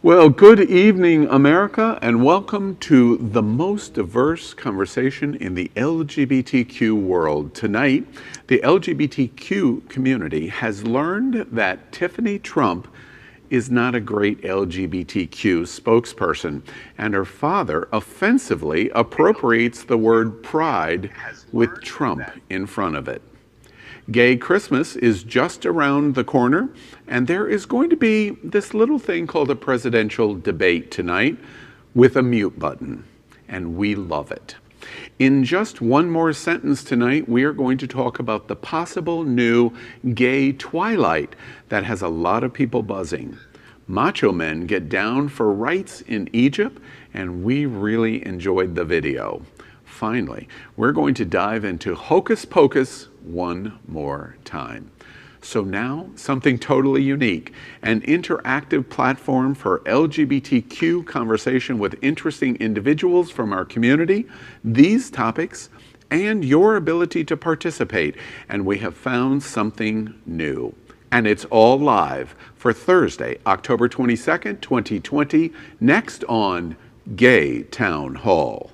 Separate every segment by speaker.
Speaker 1: Well, good evening, America, and welcome to the most diverse conversation in the LGBTQ world. Tonight, the LGBTQ community has learned that Tiffany Trump is not a great LGBTQ spokesperson, and her father offensively appropriates the word pride with Trump in front of it. Gay Christmas is just around the corner, and there is going to be this little thing called a presidential debate tonight with a mute button, and we love it. In just one more sentence tonight, we are going to talk about the possible new gay twilight that has a lot of people buzzing. Macho men get down for rights in Egypt, and we really enjoyed the video. Finally, we're going to dive into Hocus Pocus one more time. So now, something totally unique, an interactive platform for LGBTQ conversation with interesting individuals from our community, these topics, and your ability to participate. And we have found something new. And it's all live for Thursday, October 22nd, 2020, next on Gay Town Hall.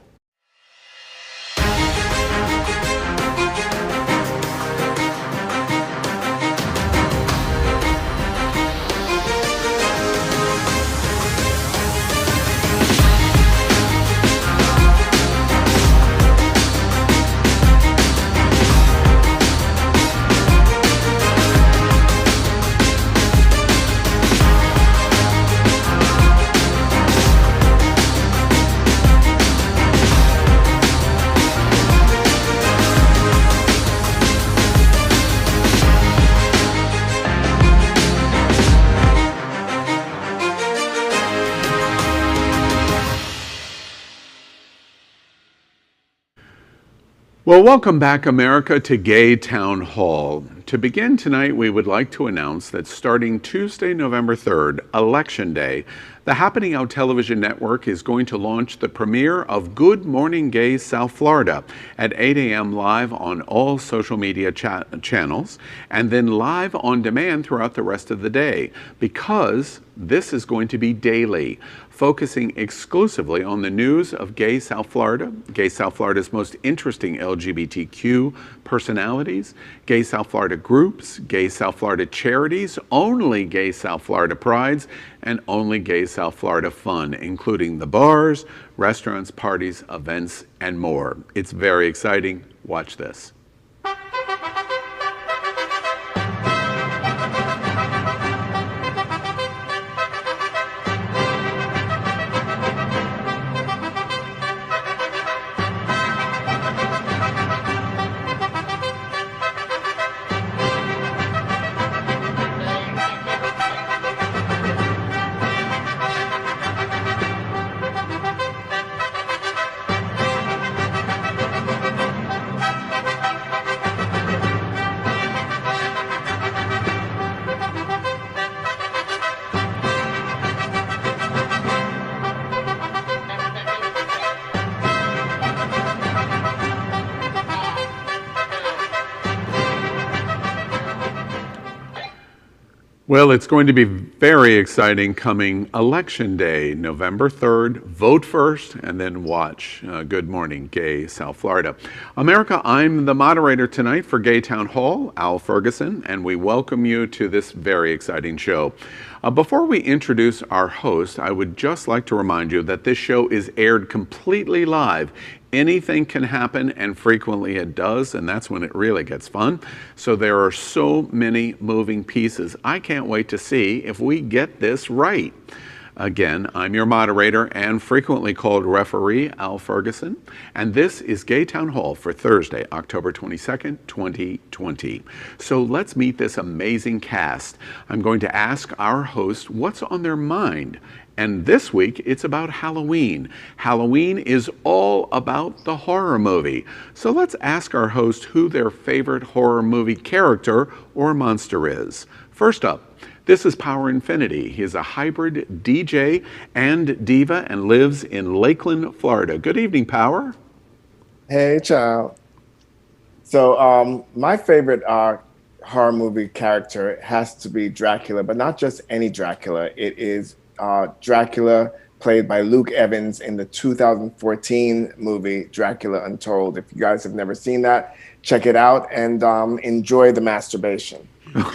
Speaker 1: Well, welcome back, America, to Gay Town Hall. To begin tonight, we would like to announce that starting Tuesday, November 3rd, Election Day, the Happening Out Television Network is going to launch the premiere of Good Morning Gay South Florida at 8 a.m. live on all social media channels, and then live on demand throughout the rest of the day, because this is going to be daily, focusing exclusively on the news of Gay South Florida's most interesting LGBTQ personalities, Gay South Florida groups, Gay South Florida charities, only Gay South Florida prides, and only Gay South Florida fun, including the bars, restaurants, parties, events, and more. It's very exciting. Watch this. Well, it's going to be very exciting coming Election Day, November 3rd. Vote first and then watch Good Morning Gay South Florida. America, I'm the moderator tonight for Gay Town Hall, Al Ferguson, and we welcome you to this very exciting show. Before we introduce our host, I would just like to remind you that this show is aired completely live. Anything can happen, and frequently it does, and that's when it really gets fun. So there are so many moving pieces. I can't wait to see if we get this right. Again, I'm your moderator and frequently called referee, Al Ferguson, and this is Gay Town Hall for Thursday, October 22nd, 2020. So let's meet this amazing cast. I'm going to ask our host what's on their mind. And this week, it's about Halloween. Halloween is all about the horror movie. So let's ask our host who their favorite horror movie character or monster is. First up, this is Power Infinity. He is a hybrid DJ and diva and lives in Lakeland, Florida. Good evening, Power.
Speaker 2: Hey, child. So my favorite horror movie character has to be Dracula, but not just any Dracula. It is Dracula, played by Luke Evans in the 2014 movie Dracula Untold. If you guys have never seen that, check it out and enjoy the masturbation.
Speaker 1: Next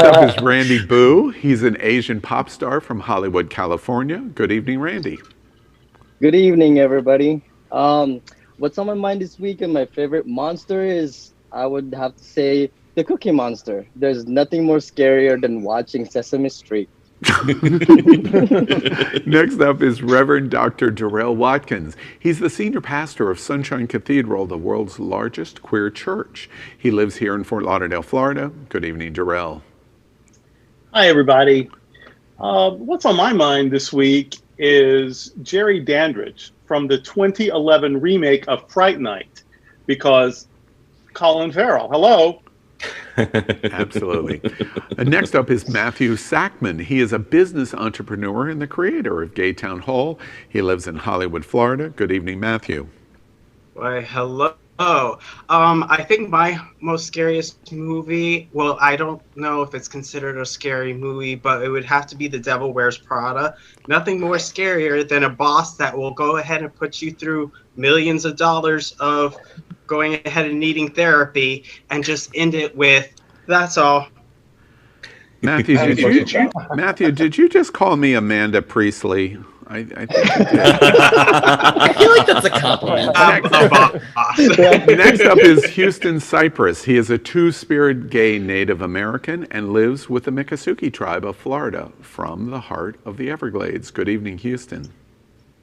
Speaker 1: up is Randy Boo. He's an Asian pop star from Hollywood, California. Good evening, Randy.
Speaker 3: Good evening, everybody. What's on my mind this week and my favorite monster is, I would have to say, the Cookie Monster. There's nothing more scarier than watching Sesame Street.
Speaker 1: Next up is Reverend Dr. Darrell Watkins. He's the senior pastor of Sunshine Cathedral, the world's largest queer church. He lives here in Fort Lauderdale, Florida. Good evening, Darrell.
Speaker 4: Hi, everybody. What's on my mind this week is Jerry Dandridge from the 2011 remake of Fright Night, because Colin Farrell, hello.
Speaker 1: Absolutely. Next up is Matthew Sackman. He is a business entrepreneur and the creator of Gay Town Hall. He lives in Hollywood, Florida. Good evening, Matthew.
Speaker 5: Why, hello. I think my most scariest movie, well, I don't know if it's considered a scary movie, but it would have to be The Devil Wears Prada. Nothing more scarier than a boss that will go ahead and put you through millions of dollars of going ahead and needing therapy and just end it with, that's all.
Speaker 1: Matthew, did you just call me Amanda Priestley? I think you did.
Speaker 6: I feel like that's a compliment.
Speaker 1: Next up is Houston Cypress. He is a two-spirit gay Native American and lives with the Miccosukee tribe of Florida from the heart of the Everglades. Good evening, Houston.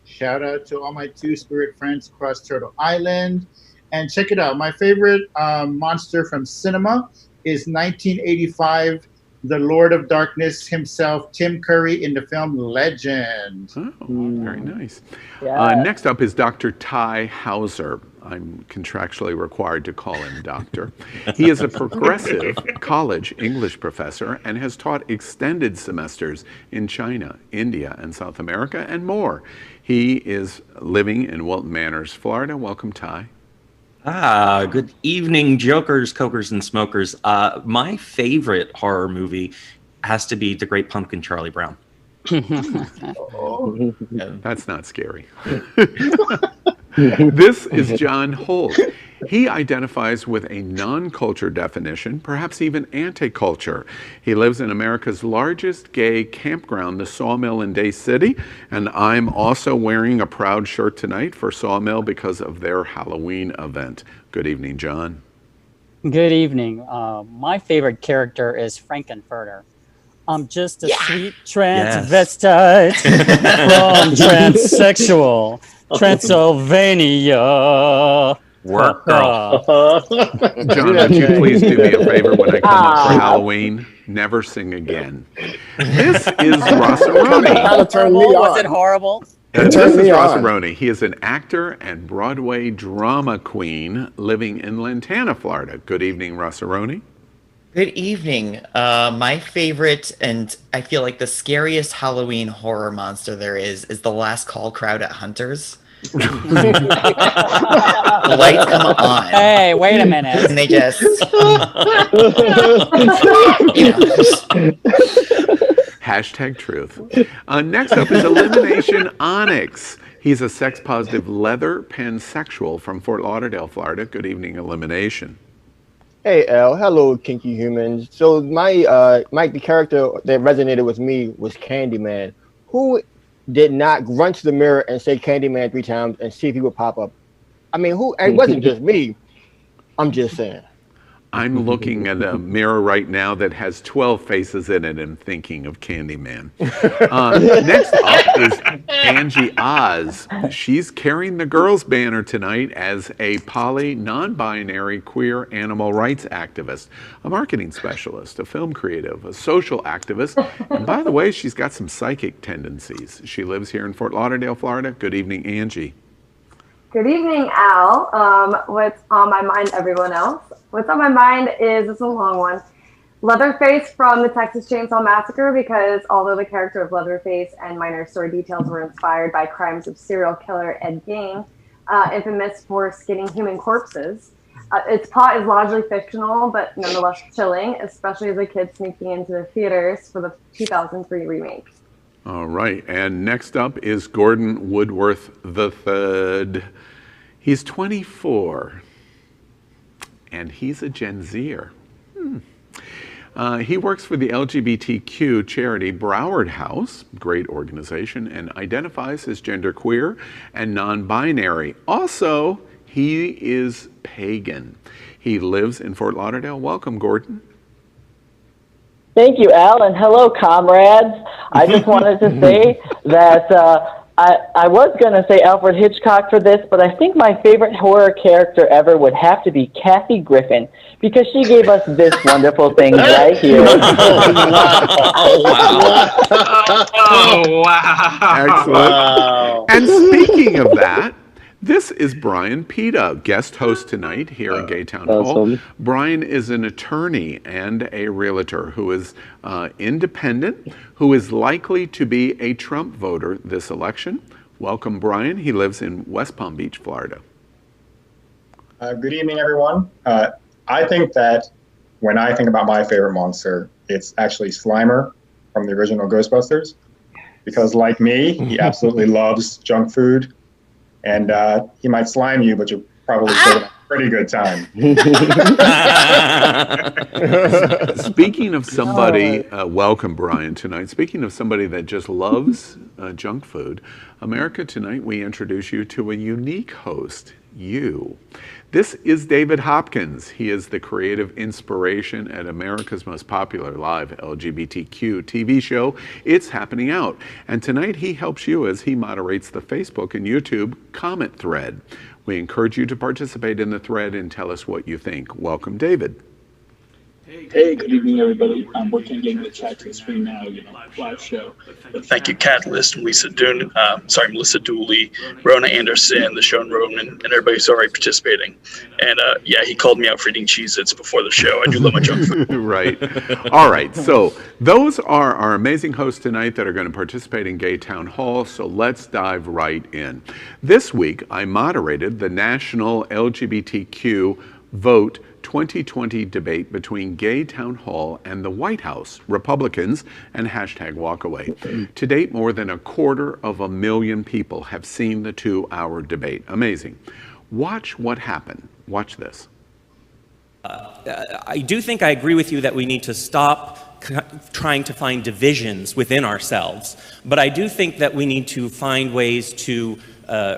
Speaker 7: Shout out to all my two-spirit friends across Turtle Island. And check it out. My favorite monster from cinema is 1985, the Lord of Darkness himself, Tim Curry, in the film Legend.
Speaker 1: Oh, very nice.
Speaker 3: Yeah.
Speaker 1: Next up is Dr. Ty Hauser. I'm contractually required to call him doctor. He is a progressive college English professor and has taught extended semesters in China, India, and South America, and more. He is living in Wilton Manors, Florida. Welcome, Ty.
Speaker 6: Good evening, jokers, cokers, and smokers. My favorite horror movie has to be The Great Pumpkin, Charlie Brown.
Speaker 1: That's not scary. This is John Holt. He identifies with a non-culture definition, perhaps even anti-culture. He lives in America's largest gay campground, the Sawmill in Day City, and I'm also wearing a proud shirt tonight for Sawmill because of their Halloween event. Good evening, John.
Speaker 8: Good evening. My favorite character is Frankenfurter. I'm just a sweet transvestite from transsexual Transylvania.
Speaker 6: Work, girl.
Speaker 1: John, would you please do me a favor when I come up for Halloween? Never sing again. This is Rossaroni.
Speaker 8: Was it horrible?
Speaker 1: This is Rossaroni. He is an actor and Broadway drama queen living in Lantana, Florida. Good evening, Rossaroni.
Speaker 6: Good evening. My favorite, and I feel like the scariest Halloween horror monster there is the last call crowd at Hunter's. The lights come on.
Speaker 8: Hey, wait a minute.
Speaker 6: And they just...
Speaker 1: Hashtag truth. Next up is Elimination Onyx. He's a sex-positive leather pansexual from Fort Lauderdale, Florida. Good evening, Elimination.
Speaker 9: Hey, Al. Hello, kinky humans. So the character that resonated with me was Candyman. Who did not run to the mirror and say Candyman 3 times and see if he would pop up? I mean, it wasn't just me. I'm just saying.
Speaker 1: I'm looking at a mirror right now that has 12 faces in it and thinking of Candyman. Next up is Angie Oz. She's carrying the girls' banner tonight as a poly, non-binary, queer animal rights activist, a marketing specialist, a film creative, a social activist, and by the way, she's got some psychic tendencies. She lives here in Fort Lauderdale, Florida. Good evening, Angie.
Speaker 10: Good evening, Al. What's on my mind, everyone else? What's on my mind is, it's a long one, Leatherface from the Texas Chainsaw Massacre, because although the character of Leatherface and minor story details were inspired by crimes of serial killer Ed Gein, infamous for skinning human corpses, its plot is largely fictional, but nonetheless chilling, especially as a kid sneaking into the theaters for the 2003 remake.
Speaker 1: All right, and next up is Gordon Woodworth III. He's 24, and he's a Gen Zer. He works for the LGBTQ charity Broward House, great organization, and identifies as genderqueer and non-binary. Also, he is pagan. He lives in Fort Lauderdale. Welcome, Gordon.
Speaker 11: Thank you, Al, and hello, comrades. I just wanted to say that I was going to say Alfred Hitchcock for this, but I think my favorite horror character ever would have to be Kathy Griffin, because she gave us this wonderful thing right here.
Speaker 5: Oh, wow.
Speaker 1: Excellent.
Speaker 4: Wow.
Speaker 1: And speaking of that, this is Brian Pita, guest host tonight here in Gaytown Hall. Brian is an attorney and a realtor who is independent, who is likely to be a Trump voter this election. Welcome, Brian. He lives in West Palm Beach, Florida.
Speaker 12: Good evening, everyone. I think that when I think about my favorite monster, it's actually Slimer from the original Ghostbusters, because like me, he absolutely loves junk food. And he might slime you, but you're probably having a pretty good time.
Speaker 1: Speaking of somebody, welcome Brian tonight. Speaking of somebody that just loves junk food, America, tonight we introduce you to a unique host, you. This is David Hopkins. He is the creative inspiration at America's most popular live LGBTQ TV show, It's Happening Out. And tonight he helps you as he moderates the Facebook and YouTube comment thread. We encourage you to participate in the thread and tell us what you think. Welcome, David.
Speaker 13: Hey, good evening, everybody. I'm working on getting the chat to the screen now, live show. But thank you, Catalyst, Melissa Dooley, Rona Anderson, the Sean Roman, and everybody who's already participating. And yeah, he called me out for eating Cheez-Its before the show. I do love my junk food.
Speaker 1: Right. All right. So those are our amazing hosts tonight that are going to participate in Gaytown Hall. So let's dive right in. This week, I moderated the National LGBTQ Vote 2020 debate between Gaytown Hall and the White House, Republicans, and #walkaway. To date, more than 250,000 people have seen the 2-hour debate. Amazing. Watch what happened. Watch this.
Speaker 14: I do think I agree with you that we need to stop trying to find divisions within ourselves, but I do think that we need to find ways to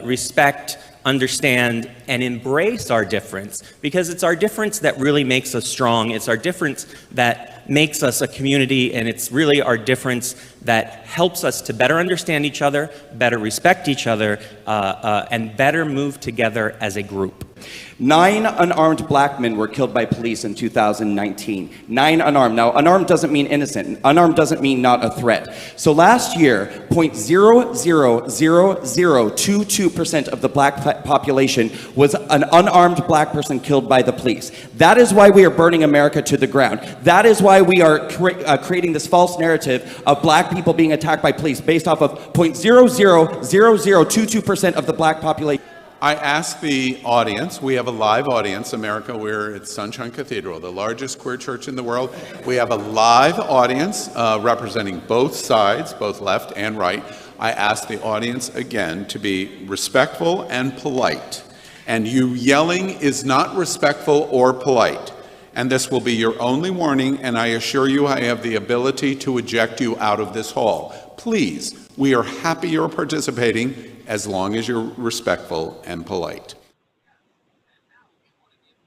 Speaker 14: respect, understand, and embrace our difference, because it's our difference that really makes us strong. It's our difference that makes us a community, and it's really our difference that helps us to better understand each other, better respect each other, and better move together as a group.
Speaker 15: 9 unarmed black men were killed by police in 2019. 9 unarmed. Now, unarmed doesn't mean innocent. Unarmed doesn't mean not a threat. So last year, 0.00022% of the black population was an unarmed black person killed by the police. That is why we are burning America to the ground. That is why we are creating this false narrative of black people being attacked by police based off of 0.00022% of the black population.
Speaker 1: I ask the audience, we have a live audience, America, we're at Sunshine Cathedral, the largest queer church in the world. We have a live audience representing both sides, both left and right. I ask the audience again to be respectful and polite. And you yelling is not respectful or polite. And this will be your only warning, and I assure you I have the ability to eject you out of this hall. Please, we are happy you're participating, as long as you're respectful and polite.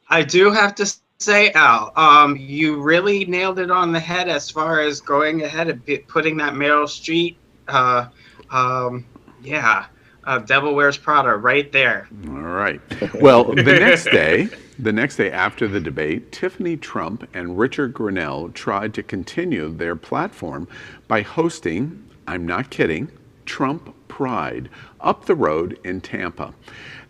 Speaker 5: I do have to say, Al, you really nailed it on the head as far as going ahead and putting that Meryl Streep, Devil Wears Prada right there.
Speaker 1: All right. Well, the next day after the debate, Tiffany Trump and Richard Grenell tried to continue their platform by hosting, I'm not kidding, Trump Pride up the road in Tampa.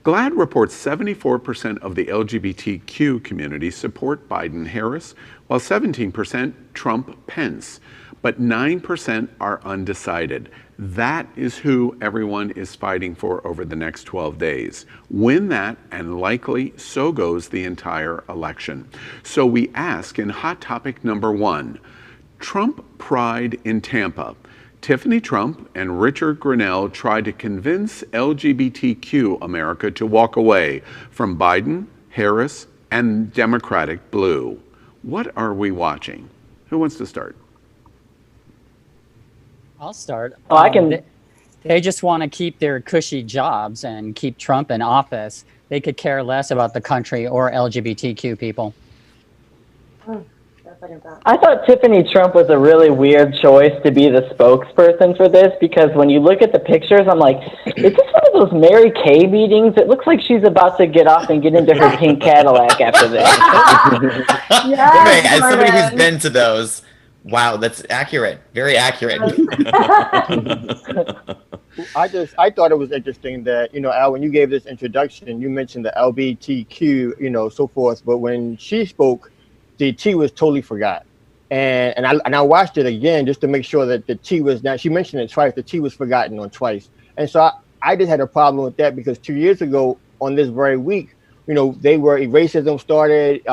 Speaker 1: GLAAD reports 74% of the LGBTQ community support Biden-Harris, while 17% Trump-Pence. but 9% are undecided. That is who everyone is fighting for over the next 12 days. Win that, and likely so goes the entire election. So we ask in hot topic number 1, Trump pride in Tampa. Tiffany Trump and Richard Grenell tried to convince LGBTQ America to walk away from Biden, Harris, and Democratic blue. What are we watching? Who wants to start?
Speaker 8: I'll start.
Speaker 11: Oh, I can.
Speaker 8: They just want to keep their cushy jobs and keep Trump in office. They could care less about the country or LGBTQ people.
Speaker 11: I thought Tiffany Trump was a really weird choice to be the spokesperson for this, because when you look at the pictures, I'm like, is this one of those Mary Kay meetings? It looks like she's about to get off and get into her pink Cadillac after this.
Speaker 6: Yes, as somebody who's been to those, wow, that's accurate. Very accurate.
Speaker 9: I thought it was interesting that, Al, when you gave this introduction, you mentioned the LGBTQ, so forth, but when she spoke, the T was totally forgot. And I watched it again just to make sure that the T was not, she mentioned it twice, the T was forgotten on twice. And so I just had a problem with that, because 2 years ago on this very week, racism started,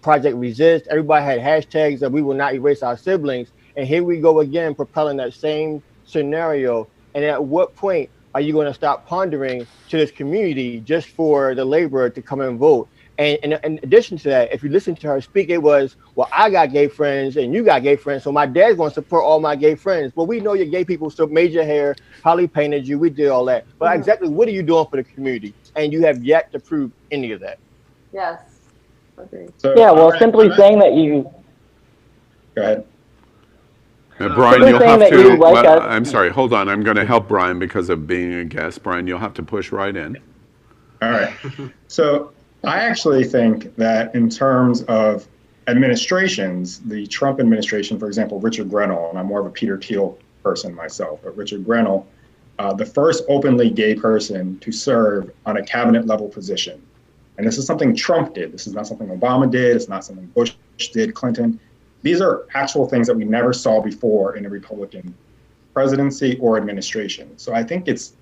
Speaker 9: Project Resist, everybody had hashtags that we will not erase our siblings. And here we go again, propelling that same scenario. And at what point are you going to stop pondering to this community just for the laborer to come and vote? And in addition to that, if you listen to her speak, it was, well, I got gay friends and you got gay friends, so my dad's going to support all my gay friends. Well, we know your gay people still made your hair, probably painted you, we did all that. But exactly what are you doing for the community? And you have yet to prove any of that.
Speaker 10: Yes. Okay.
Speaker 11: So, yeah, well, simply saying that you...
Speaker 12: Go ahead.
Speaker 1: Brian, you'll have to, I'm sorry, hold on. I'm going to help Brian because of being a guest. Brian, you'll have to push right in.
Speaker 12: All right. So I actually think that in terms of administrations, the Trump administration, for example, Richard Grenell, and I'm more of a Peter Thiel person myself, but Richard Grenell, the first openly gay person to serve on a cabinet level position. And this is something Trump did. This is not something Obama did. It's not something Bush did, Clinton. These are actual things that we never saw before in a Republican presidency or administration. So I think it's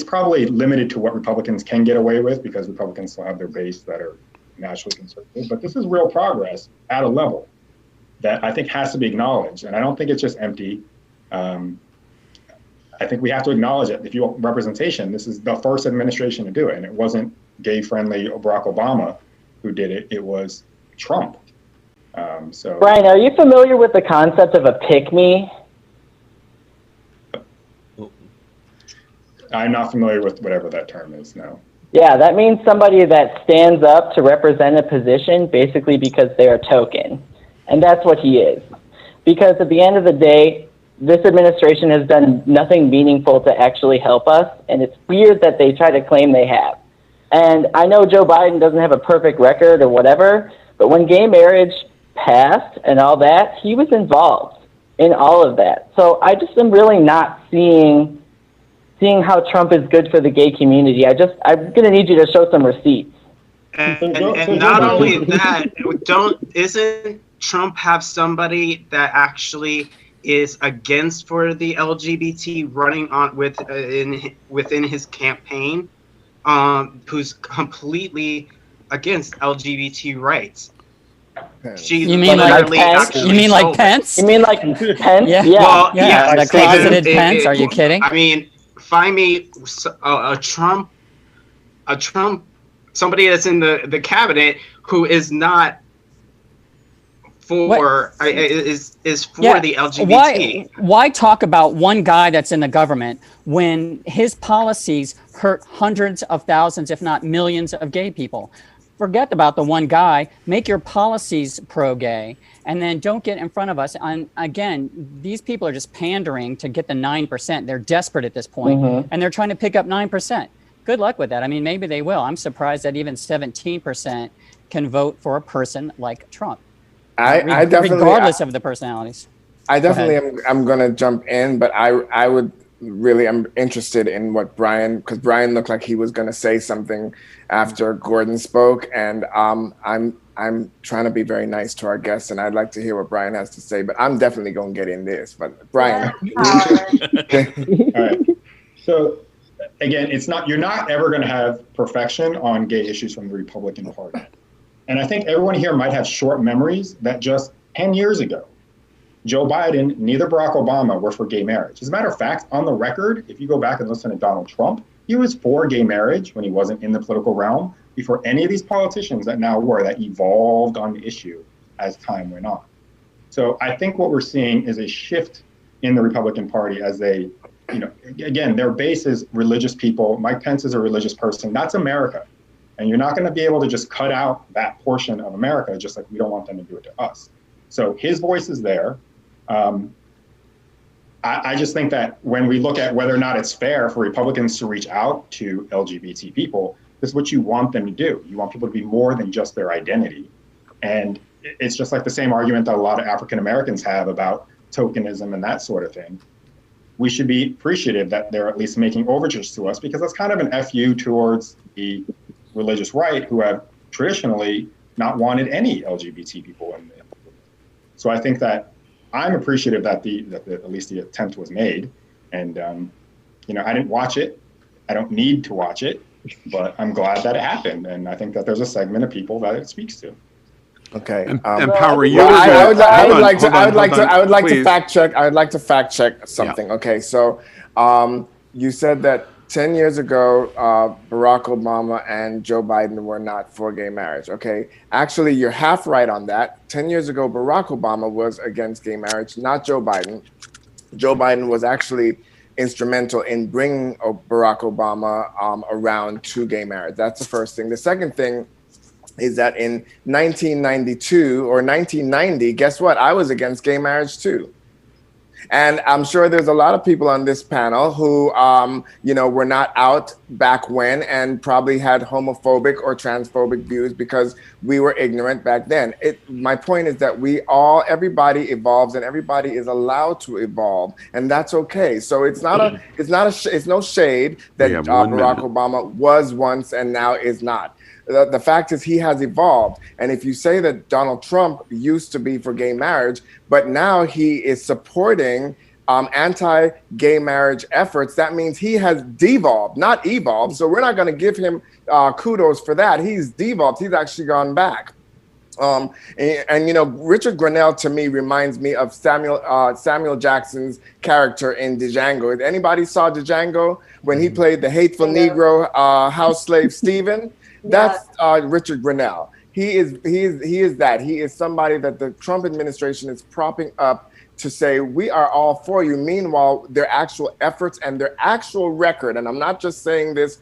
Speaker 12: probably limited to what Republicans can get away with, because Republicans still have their base that are naturally conservative. But this is real progress at a level that I think has to be acknowledged. And I don't think it's just empty. I think we have to acknowledge it. If you want representation, this is the first administration to do it. And it wasn't gay-friendly Barack Obama who did it. It was Trump. So,
Speaker 11: Brian, are you familiar with the concept of a pick-me?
Speaker 12: I'm not familiar with whatever that term is, no.
Speaker 11: Yeah, that means somebody that stands up to represent a position basically because they're a token. And that's what he is. Because at the end of the day, this administration has done nothing meaningful to actually help us, and it's weird that they try to claim they have. And I know Joe Biden doesn't have a perfect record or whatever, but when gay marriage passed and all that, he was involved in all of that. So I just am really not seeing how Trump is good for the gay community. I'm going to need you to show some receipts.
Speaker 5: And not only that, isn't Trump have somebody that actually is against for the LGBT running on within his campaign, who's completely against LGBT rights?
Speaker 8: You mean like Pence? You mean like Pence?
Speaker 11: You mean like Pence?
Speaker 8: Yeah.
Speaker 5: Well,
Speaker 8: yeah. The closeted Pence. Are you kidding?
Speaker 5: I mean, find me a Trump, somebody that's in the cabinet who is not for is for the LGBT.
Speaker 8: Why talk about one guy that's in the government when his policies hurt hundreds of thousands, if not millions, of gay people? Forget about the one guy. Make your policies pro-gay, and then don't get in front of us. And again, these people are just pandering to get the 9%. They're desperate at this point, and they're trying to pick up 9%. Good luck with that. I mean, maybe they will. I'm surprised that even 17% can vote for a person like Trump.
Speaker 2: I definitely,
Speaker 8: regardless of the personalities.
Speaker 2: I definitely I'm going to jump in, but I would really, I'm interested in what because Brian looked like he was going to say something after Gordon spoke, and I'm I'm trying to be very nice to our guests, and I'd like to hear what Brian has to say. But I'm definitely going to get in this. But Brian,
Speaker 12: All right. So again, you're not ever going to have perfection on gay issues from the Republican Party. And I think everyone here might have short memories that just 10 years ago, Joe Biden, neither Barack Obama were for gay marriage. As a matter of fact, on the record, if you go back and listen to Donald Trump, he was for gay marriage when he wasn't in the political realm before any of these politicians that now were, that evolved on the issue as time went on. So I think what we're seeing is a shift in the Republican Party as they, again, their base is religious people. Mike Pence is a religious person. That's America. And you're not going to be able to just cut out that portion of America, just like we don't want them to do it to us. So his voice is there. I just think that when we look at whether or not it's fair for Republicans to reach out to LGBT people, this is what you want them to do. You want people to be more than just their identity. And it's just like the same argument that a lot of African Americans have about tokenism and that sort of thing. We should be appreciative that they're at least making overtures to us, because that's kind of an FU towards the religious right, who have traditionally not wanted any LGBT people in there. So I think that I'm appreciative that at least the attempt was made. And, I didn't watch it. I don't need to watch it, but I'm glad that it happened. And I think that there's a segment of people that it speaks to.
Speaker 2: Okay.
Speaker 1: And Power, you
Speaker 2: I would like to fact check. I would like to fact check something.
Speaker 1: Yeah.
Speaker 2: Okay. So, you said that 10 years ago, Barack Obama and Joe Biden were not for gay marriage. Okay. Actually, you're half right on that. 10 years ago, Barack Obama was against gay marriage, not Joe Biden. Joe Biden was actually instrumental in bringing Barack Obama around to gay marriage. That's the first thing. The second thing is that in 1992 or 1990, guess what? I was against gay marriage too. And I'm sure there's a lot of people on this panel who, were not out back when and probably had homophobic or transphobic views because we were ignorant back then. My point is that everybody evolves and everybody is allowed to evolve, and that's okay. So it's no shade that Barack Obama was once and now is not. The fact is he has evolved. And if you say that Donald Trump used to be for gay marriage, but now he is supporting anti-gay marriage efforts, that means he has devolved, not evolved. So we're not going to give him kudos for that. He's devolved. He's actually gone back. Richard Grenell to me reminds me of Samuel Jackson's character in Django. If anybody saw Django when he played the hateful Negro house slave Stephen? That's Richard Grenell. He is that. He is somebody that the Trump administration is propping up to say, we are all for you. Meanwhile, their actual efforts and their actual record, and I'm not just saying this,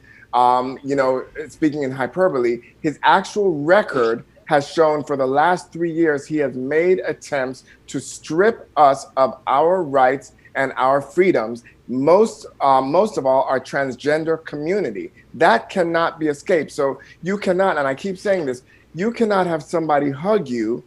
Speaker 2: speaking in hyperbole, his actual record has shown for the last 3 years, he has made attempts to strip us of our rights and our freedoms. Most of all, our transgender community. That cannot be escaped. So you cannot, and I keep saying this, you cannot have somebody hug you,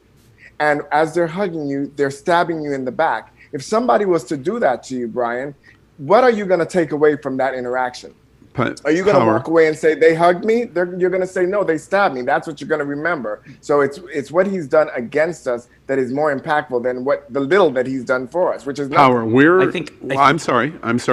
Speaker 2: and as they're hugging you, they're stabbing you in the back. If somebody was to do that to you, Brian, what are you going to take away from that interaction? Are you going to walk away and say, they hugged me? You're going to say, no, they stabbed me. That's what you're going to remember. So it's what he's done against us that is more impactful than the little that he's done for us, which is nothing.
Speaker 1: Power. I'm sorry.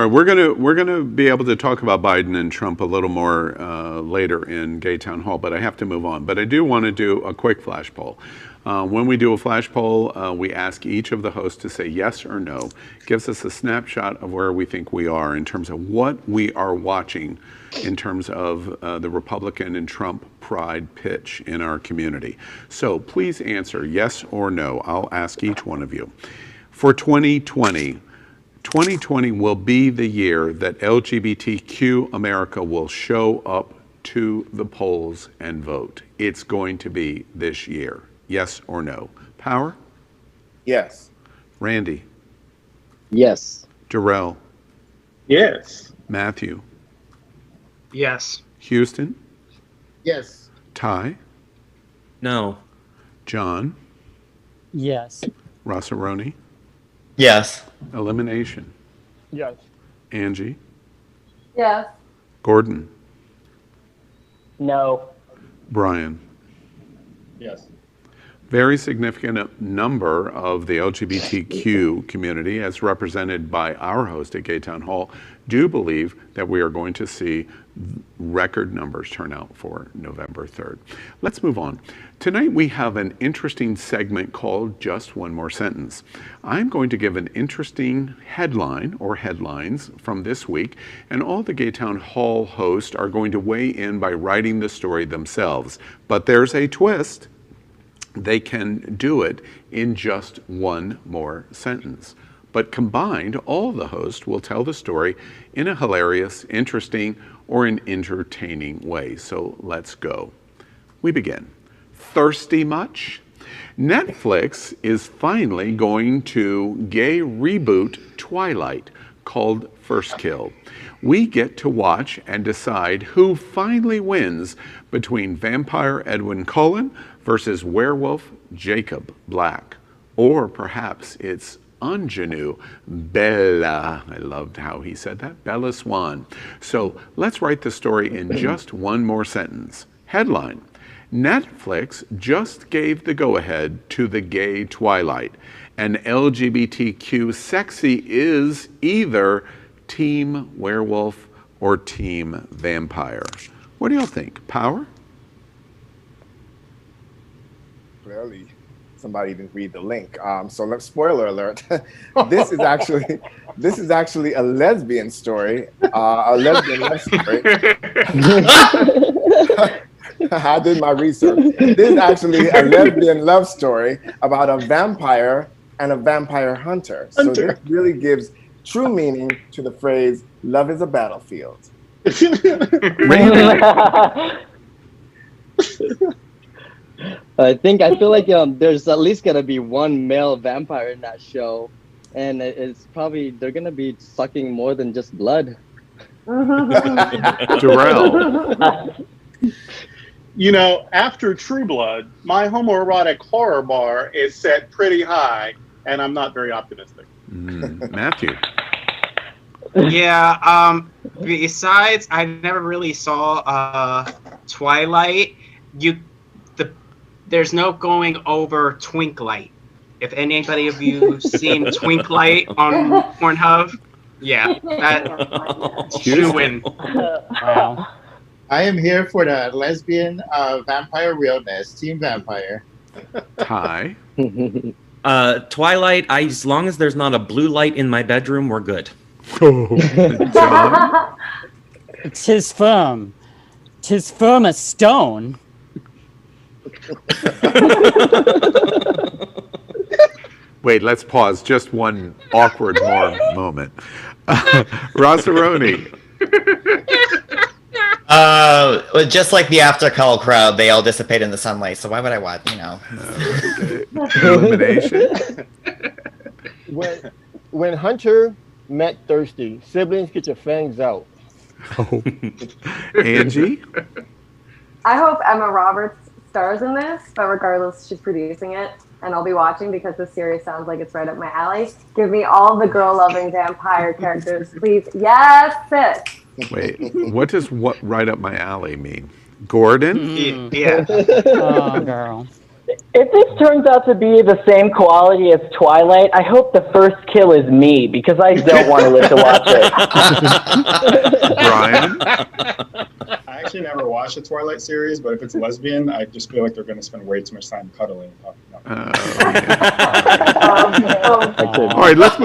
Speaker 1: We're gonna be able to talk about Biden and Trump a little more later in Gay Town Hall, but I have to move on. But I do want to do a quick flash poll. When we do a flash poll, we ask each of the hosts to say yes or no. Gives us a snapshot of where we think we are in terms of what we are watching in terms of the Republican and Trump pride pitch in our community. So please answer yes or no. I'll ask each one of you. For 2020 will be the year that LGBTQ America will show up to the polls and vote. It's going to be this year. Yes or no? Power?
Speaker 2: Yes.
Speaker 1: Randy?
Speaker 3: Yes.
Speaker 1: Jarrell?
Speaker 4: Yes.
Speaker 1: Matthew?
Speaker 5: Yes.
Speaker 1: Houston?
Speaker 7: Yes.
Speaker 1: Ty?
Speaker 14: No.
Speaker 1: John?
Speaker 8: Yes.
Speaker 1: Rossaroni?
Speaker 6: Yes.
Speaker 1: Elimination?
Speaker 9: Yes.
Speaker 1: Angie?
Speaker 10: Yes.
Speaker 1: Gordon?
Speaker 11: No.
Speaker 1: Brian?
Speaker 12: Yes.
Speaker 1: Very significant number of the LGBTQ community, as represented by our host at Gay Town Hall, do believe that we are going to see record numbers turn out for November 3rd. Let's move on. Tonight we have an interesting segment called Just One More Sentence. I'm going to give an interesting headline or headlines from this week, and all the Gay Town Hall hosts are going to weigh in by writing the story themselves. But there's a twist. They can do it in just one more sentence. But combined, all the hosts will tell the story in a hilarious, interesting, or an entertaining way. So let's go. We begin. Thirsty much? Netflix is finally going to gay reboot Twilight, called First Kill. We get to watch and decide who finally wins between vampire Edwin Cullen versus werewolf Jacob Black. Or perhaps it's ingenue Bella. I loved how he said that. Bella Swan. So let's write the story in just one more sentence. Headline: Netflix just gave the go-ahead to the gay Twilight. And LGBTQ sexy is either team werewolf or team vampire. What do y'all think? Power?
Speaker 2: Clearly, somebody didn't read the link. So let's spoiler alert. This is actually a lesbian story, a lesbian love story. I did my research. This is actually a lesbian love story about a vampire and a vampire hunter. So this really gives true meaning to the phrase, love is a battlefield.
Speaker 3: I feel like there's at least gonna be one male vampire in that show, and it's probably they're gonna be sucking more than just blood.
Speaker 1: Darrell.
Speaker 4: You know, after True Blood, my homoerotic horror bar is set pretty high, and I'm not very optimistic.
Speaker 1: Matthew.
Speaker 5: Yeah, besides, I never really saw Twilight. There's no going over Twinklight. If anybody of you seen Twinklight on Pornhub, yeah, that should win.
Speaker 8: Wow.
Speaker 7: I am here for the lesbian vampire realness, team vampire.
Speaker 1: Ty.
Speaker 14: Twilight, as long as there's not a blue light in my bedroom, we're good.
Speaker 1: John.
Speaker 8: Tis firm as stone.
Speaker 1: Wait, let's pause. Just one awkward moment. Rossaroni.
Speaker 6: Just like the after call crowd, they all dissipate in the sunlight. So why would I watch?
Speaker 1: Okay. Elimination.
Speaker 9: When Hunter met Thirsty, siblings get your fangs out.
Speaker 1: Oh. Angie.
Speaker 10: I hope Emma Roberts stars in this, but regardless, she's producing it, and I'll be watching because this series sounds like it's right up my alley. Give me all the girl-loving vampire characters, please. Yes, sis.
Speaker 1: Wait, what does right up my alley mean? Gordon?
Speaker 5: Yeah.
Speaker 8: Oh, girl.
Speaker 11: If this turns out to be the same quality as Twilight, I hope the first kill is me because I don't want to live to watch it.
Speaker 1: Brian?
Speaker 12: I actually never watched the Twilight series, but if it's lesbian, I just feel like they're going to spend way too much time cuddling.
Speaker 1: All right, let's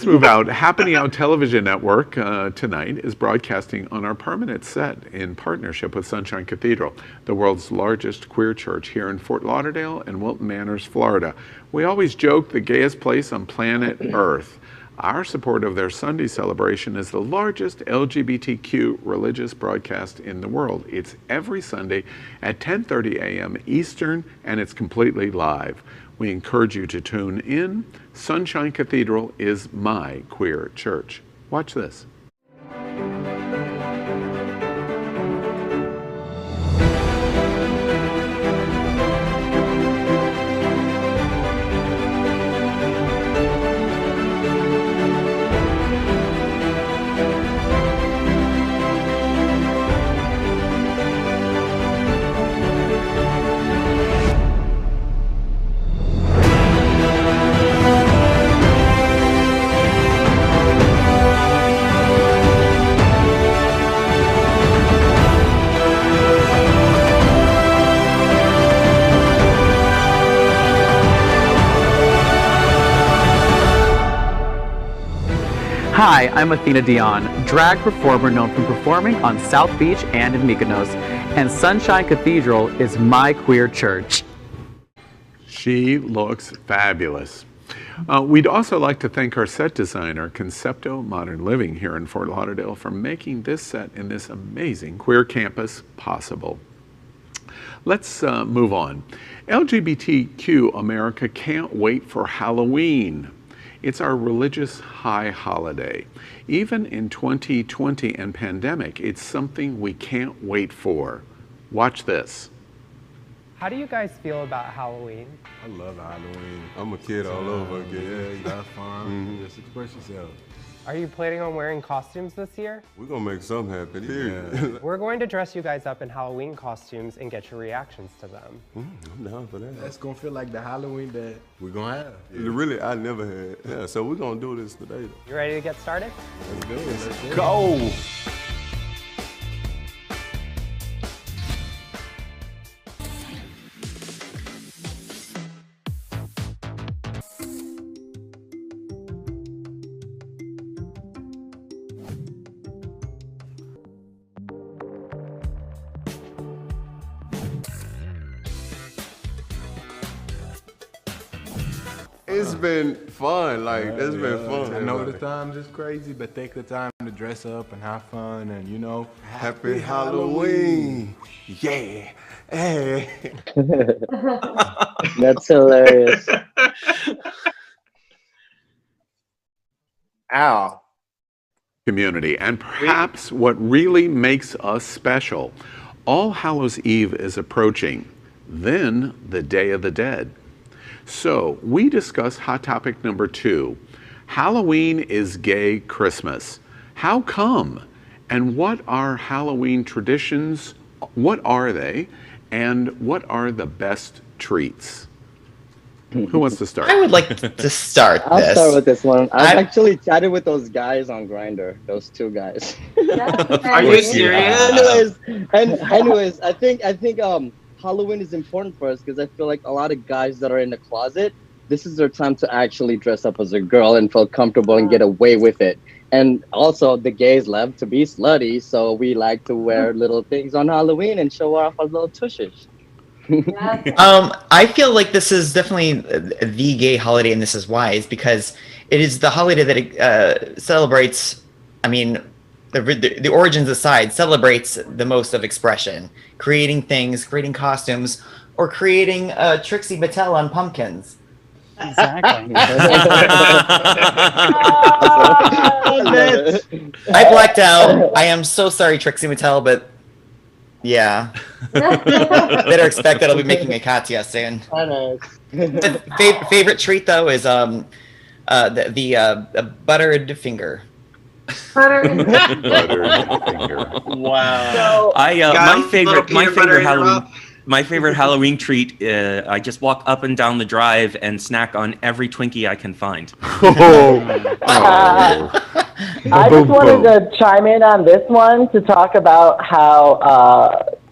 Speaker 1: move out. Happening Out Television Network tonight is broadcasting on our permanent set in partnership with Sunshine Cathedral, the world's largest queer church here in Fort Lauderdale and Wilton Manors, Florida. We always joke the gayest place on planet Earth. Our support of their Sunday celebration is the largest LGBTQ religious broadcast in the world. It's every Sunday at 10:30 a.m. Eastern, and it's completely live. We encourage you to tune in. Sunshine Cathedral is my queer church. Watch this.
Speaker 16: Hi, I'm Athena Dion, drag performer known from performing on South Beach and in Mykonos, and Sunshine Cathedral is my queer church.
Speaker 1: She looks fabulous. We'd also like to thank our set designer, Concepto Modern Living here in Fort Lauderdale, for making this set in this amazing queer campus possible. Let's move on. LGBTQ America can't wait for Halloween. It's our religious high holiday. Even in 2020 and pandemic, it's something we can't wait for. Watch this.
Speaker 17: How do you guys feel about Halloween?
Speaker 18: I love Halloween. I'm a kid all over again. Yeah, that's fun. Just express yourself.
Speaker 17: Are you planning on wearing costumes this year?
Speaker 18: We're gonna make something happen, period.
Speaker 17: We're going to dress you guys up in Halloween costumes and get your reactions to them.
Speaker 18: I'm down for that.
Speaker 19: That's gonna feel like the Halloween that we're gonna have.
Speaker 18: Really, I never had. Yeah, so we're gonna do this today.
Speaker 17: You ready to get started?
Speaker 19: Let's do it. Let's
Speaker 18: go. It's been fun, like, it's been fun.
Speaker 19: I know the times is crazy, but take the time to dress up and have fun and, you know,
Speaker 18: Happy Halloween. Yeah. Hey.
Speaker 3: That's hilarious.
Speaker 2: Al.
Speaker 1: Community, and perhaps what really makes us special. All Hallows Eve is approaching, then the Day of the Dead. So we discuss hot topic number 2. Halloween is gay Christmas. How come? And what are Halloween traditions? What are they? And what are the best treats? Who wants to start?
Speaker 6: I would like to start
Speaker 3: I'll
Speaker 6: this.
Speaker 3: start with this one. I've actually chatted with those guys on Grindr, those 2 guys.
Speaker 5: Are you serious?
Speaker 3: Anyways, I think Halloween is important for us because I feel like a lot of guys that are in the closet, this is their time to actually dress up as a girl and feel comfortable and get away with it. And also, the gays love to be slutty, so we like to wear little things on Halloween and show off our little tushes.
Speaker 6: I feel like this is definitely the gay holiday, and this is why. Is because it is the holiday that celebrates, I mean, the origins aside, celebrates the most of expression. Creating things, creating costumes, or creating Trixie Mattel on pumpkins.
Speaker 8: Exactly.
Speaker 6: I blacked out. I am so sorry, Trixie Mattel, but yeah. Better expect that I'll be making a Katya soon.
Speaker 3: I know.
Speaker 6: Favorite treat though is the buttered finger.
Speaker 1: Buttered finger.
Speaker 5: Wow.
Speaker 14: My favorite Halloween treat. I just walk up and down the drive and snack on every Twinkie I can find.
Speaker 11: I just wanted to chime in on this one to talk about how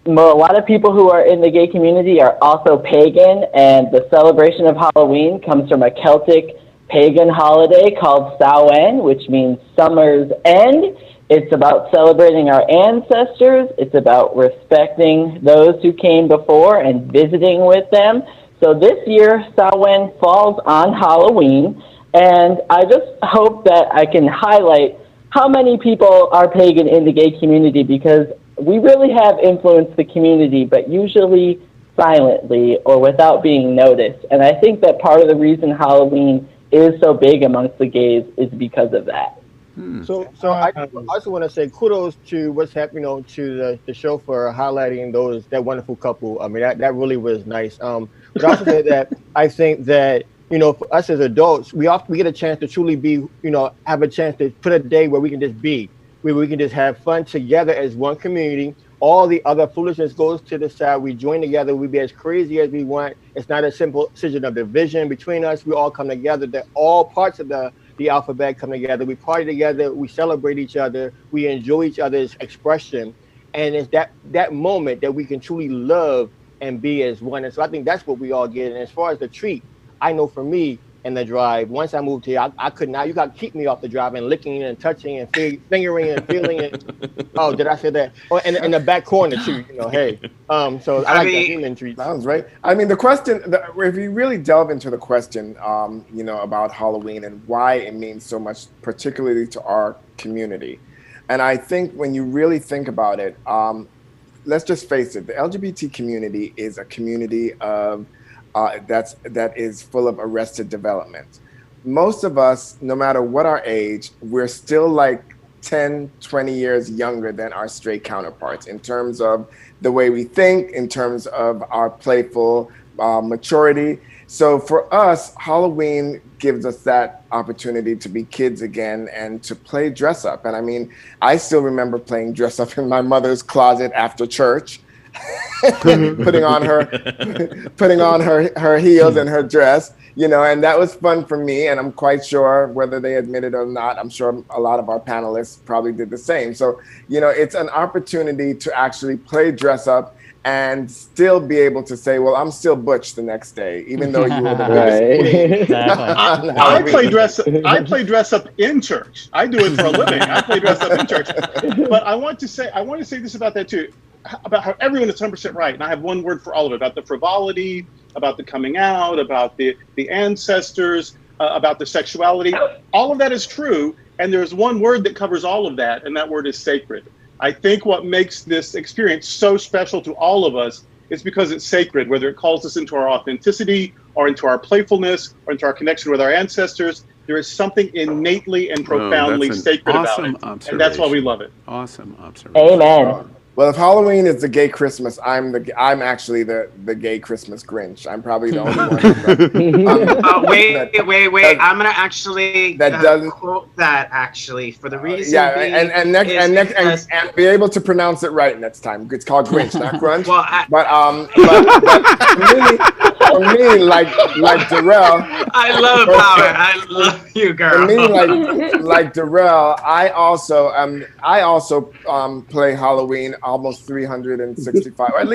Speaker 11: a lot of people who are in the gay community are also pagan, and the celebration of Halloween comes from a Celtic pagan holiday called Samhain, which means summer's end. It's about celebrating our ancestors. It's about respecting those who came before and visiting with them. So this year, Samhain falls on Halloween, and I just hope that I can highlight how many people are pagan in the gay community, because we really have influenced the community, but usually silently or without being noticed. And I think that part of the reason Halloween is so big amongst the gays is because of that.
Speaker 9: So I also want to say kudos to what's happening, to the show for highlighting that wonderful couple. I mean, that really was nice. But I also say that I think that, for us as adults, we get a chance to truly be, have a chance to put a day where we can just be, where we can just have fun together as one community. All the other foolishness goes to the side. We join together. We be as crazy as we want. It's not a simple decision of division between us. We all come together. That all parts of the alphabet come together. We party together. We celebrate each other. We enjoy each other's expression. And it's that moment that we can truly love and be as one. And so I think that's what we all get. And as far as the treat, I know for me, and the drive. Once I moved here, I could not. You got to keep me off the drive and licking and touching and fingering and feeling it. Oh, did I say that? Oh, and in the back corner too. Hey. So I like the human treats.
Speaker 2: Sounds right. I mean, the question, if you really delve into the question, about Halloween and why it means so much, particularly to our community, and I think when you really think about it, let's just face it, the LGBT community is a community of that is full of arrested development. Most of us, no matter what our age, we're still like 10, 20 years younger than our straight counterparts in terms of the way we think, in terms of our playful maturity. So for us, Halloween gives us that opportunity to be kids again and to play dress up. And I mean, I still remember playing dress up in my mother's closet after church, putting on her heels and her dress, and that was fun for me. And I'm quite sure, whether they admit it or not, I'm sure a lot of our panelists probably did the same. So, it's an opportunity to actually play dress up and still be able to say, well, I'm still Butch the next day, even though you were the biggest queen.
Speaker 4: I play dress up in church. I do it for a living. I play dress up in church. But I want to say this about that too, about how everyone is 100% right. And I have one word for all of it, about the frivolity, about the coming out, about the ancestors, about the sexuality. All of that is true. And there's one word that covers all of that, and that word is sacred. I think what makes this experience so special to all of us is because it's sacred, whether it calls us into our authenticity or into our playfulness or into our connection with our ancestors. There is something innately and profoundly sacred about it. And that's why we love it.
Speaker 1: Awesome observation.
Speaker 11: Amen.
Speaker 2: Well, if Halloween is the gay Christmas, I'm actually the gay Christmas Grinch. I'm probably the only one.
Speaker 5: Wait! I'm gonna actually quote that actually for the reason.
Speaker 2: And be able to pronounce it right next time. It's called Grinch, not Grunch.
Speaker 5: Well,
Speaker 2: but for me, like Darrell.
Speaker 5: I love power. I love you, girl.
Speaker 2: For me, like Darrell, I also play Halloween almost 365, or at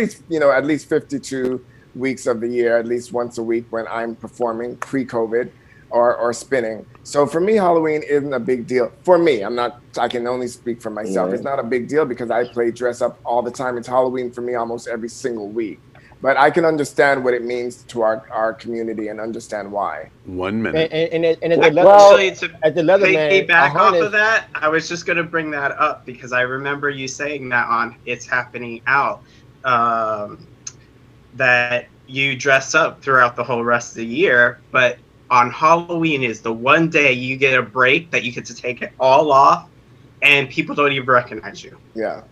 Speaker 2: least 52 weeks of the year, at least once a week when I'm performing pre-COVID or spinning. So for me, Halloween isn't a big deal. For me, I can only speak for myself. It's not a big deal because I play dress up all the time. It's Halloween for me almost every single week. But I can understand what it means to our community and understand why.
Speaker 1: 1 minute.
Speaker 5: Actually, to piggyback off of that, I was just going to bring that up because I remember you saying that on It's Happening Out, that you dress up throughout the whole rest of the year, but on Halloween is the one day you get a break that you get to take it all off and people don't even recognize you.
Speaker 2: Yeah.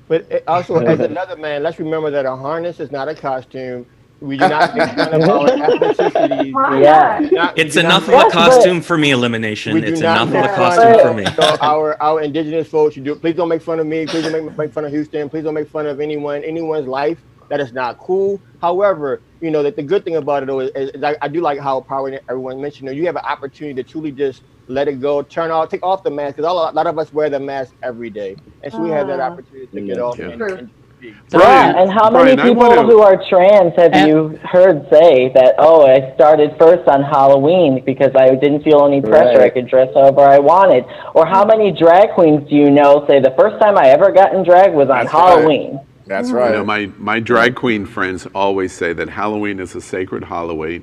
Speaker 9: But also, as another man, let's remember that a harness is not a costume. We do not make fun of our ethnicities.
Speaker 11: Yeah.
Speaker 14: It's enough of a costume for me, Elimination. It's enough of a costume for me.
Speaker 9: Our indigenous folks, please don't make fun of me. Please don't make fun of Houston. Please don't make fun of anyone's life. That is not cool. However, that the good thing about it though is I do like how Power everyone mentioned. You have an opportunity to truly just let it go, take off the mask, because a lot of us wear the mask every day, and so we have that opportunity to get off.
Speaker 11: And how many people who are trans have you heard say that, I started first on Halloween because I didn't feel any pressure, I could dress however I wanted? Or how many drag queens do you know say the first time I ever got in drag was on Halloween?
Speaker 2: Right. That's right.
Speaker 1: My drag queen friends always say that Halloween is a sacred holiday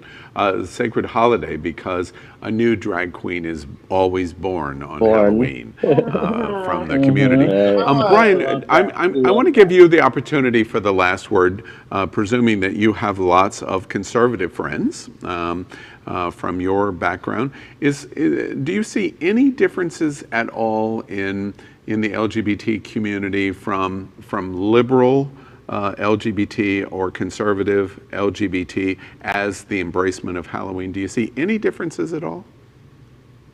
Speaker 1: because a new drag queen is always born on Halloween from the community. Brian, I want to give you the opportunity for the last word, presuming that you have lots of conservative friends from your background. Do you see any differences at all in the LGBT community from liberal LGBT or conservative LGBT as the embracement of Halloween? Do you see any differences at all?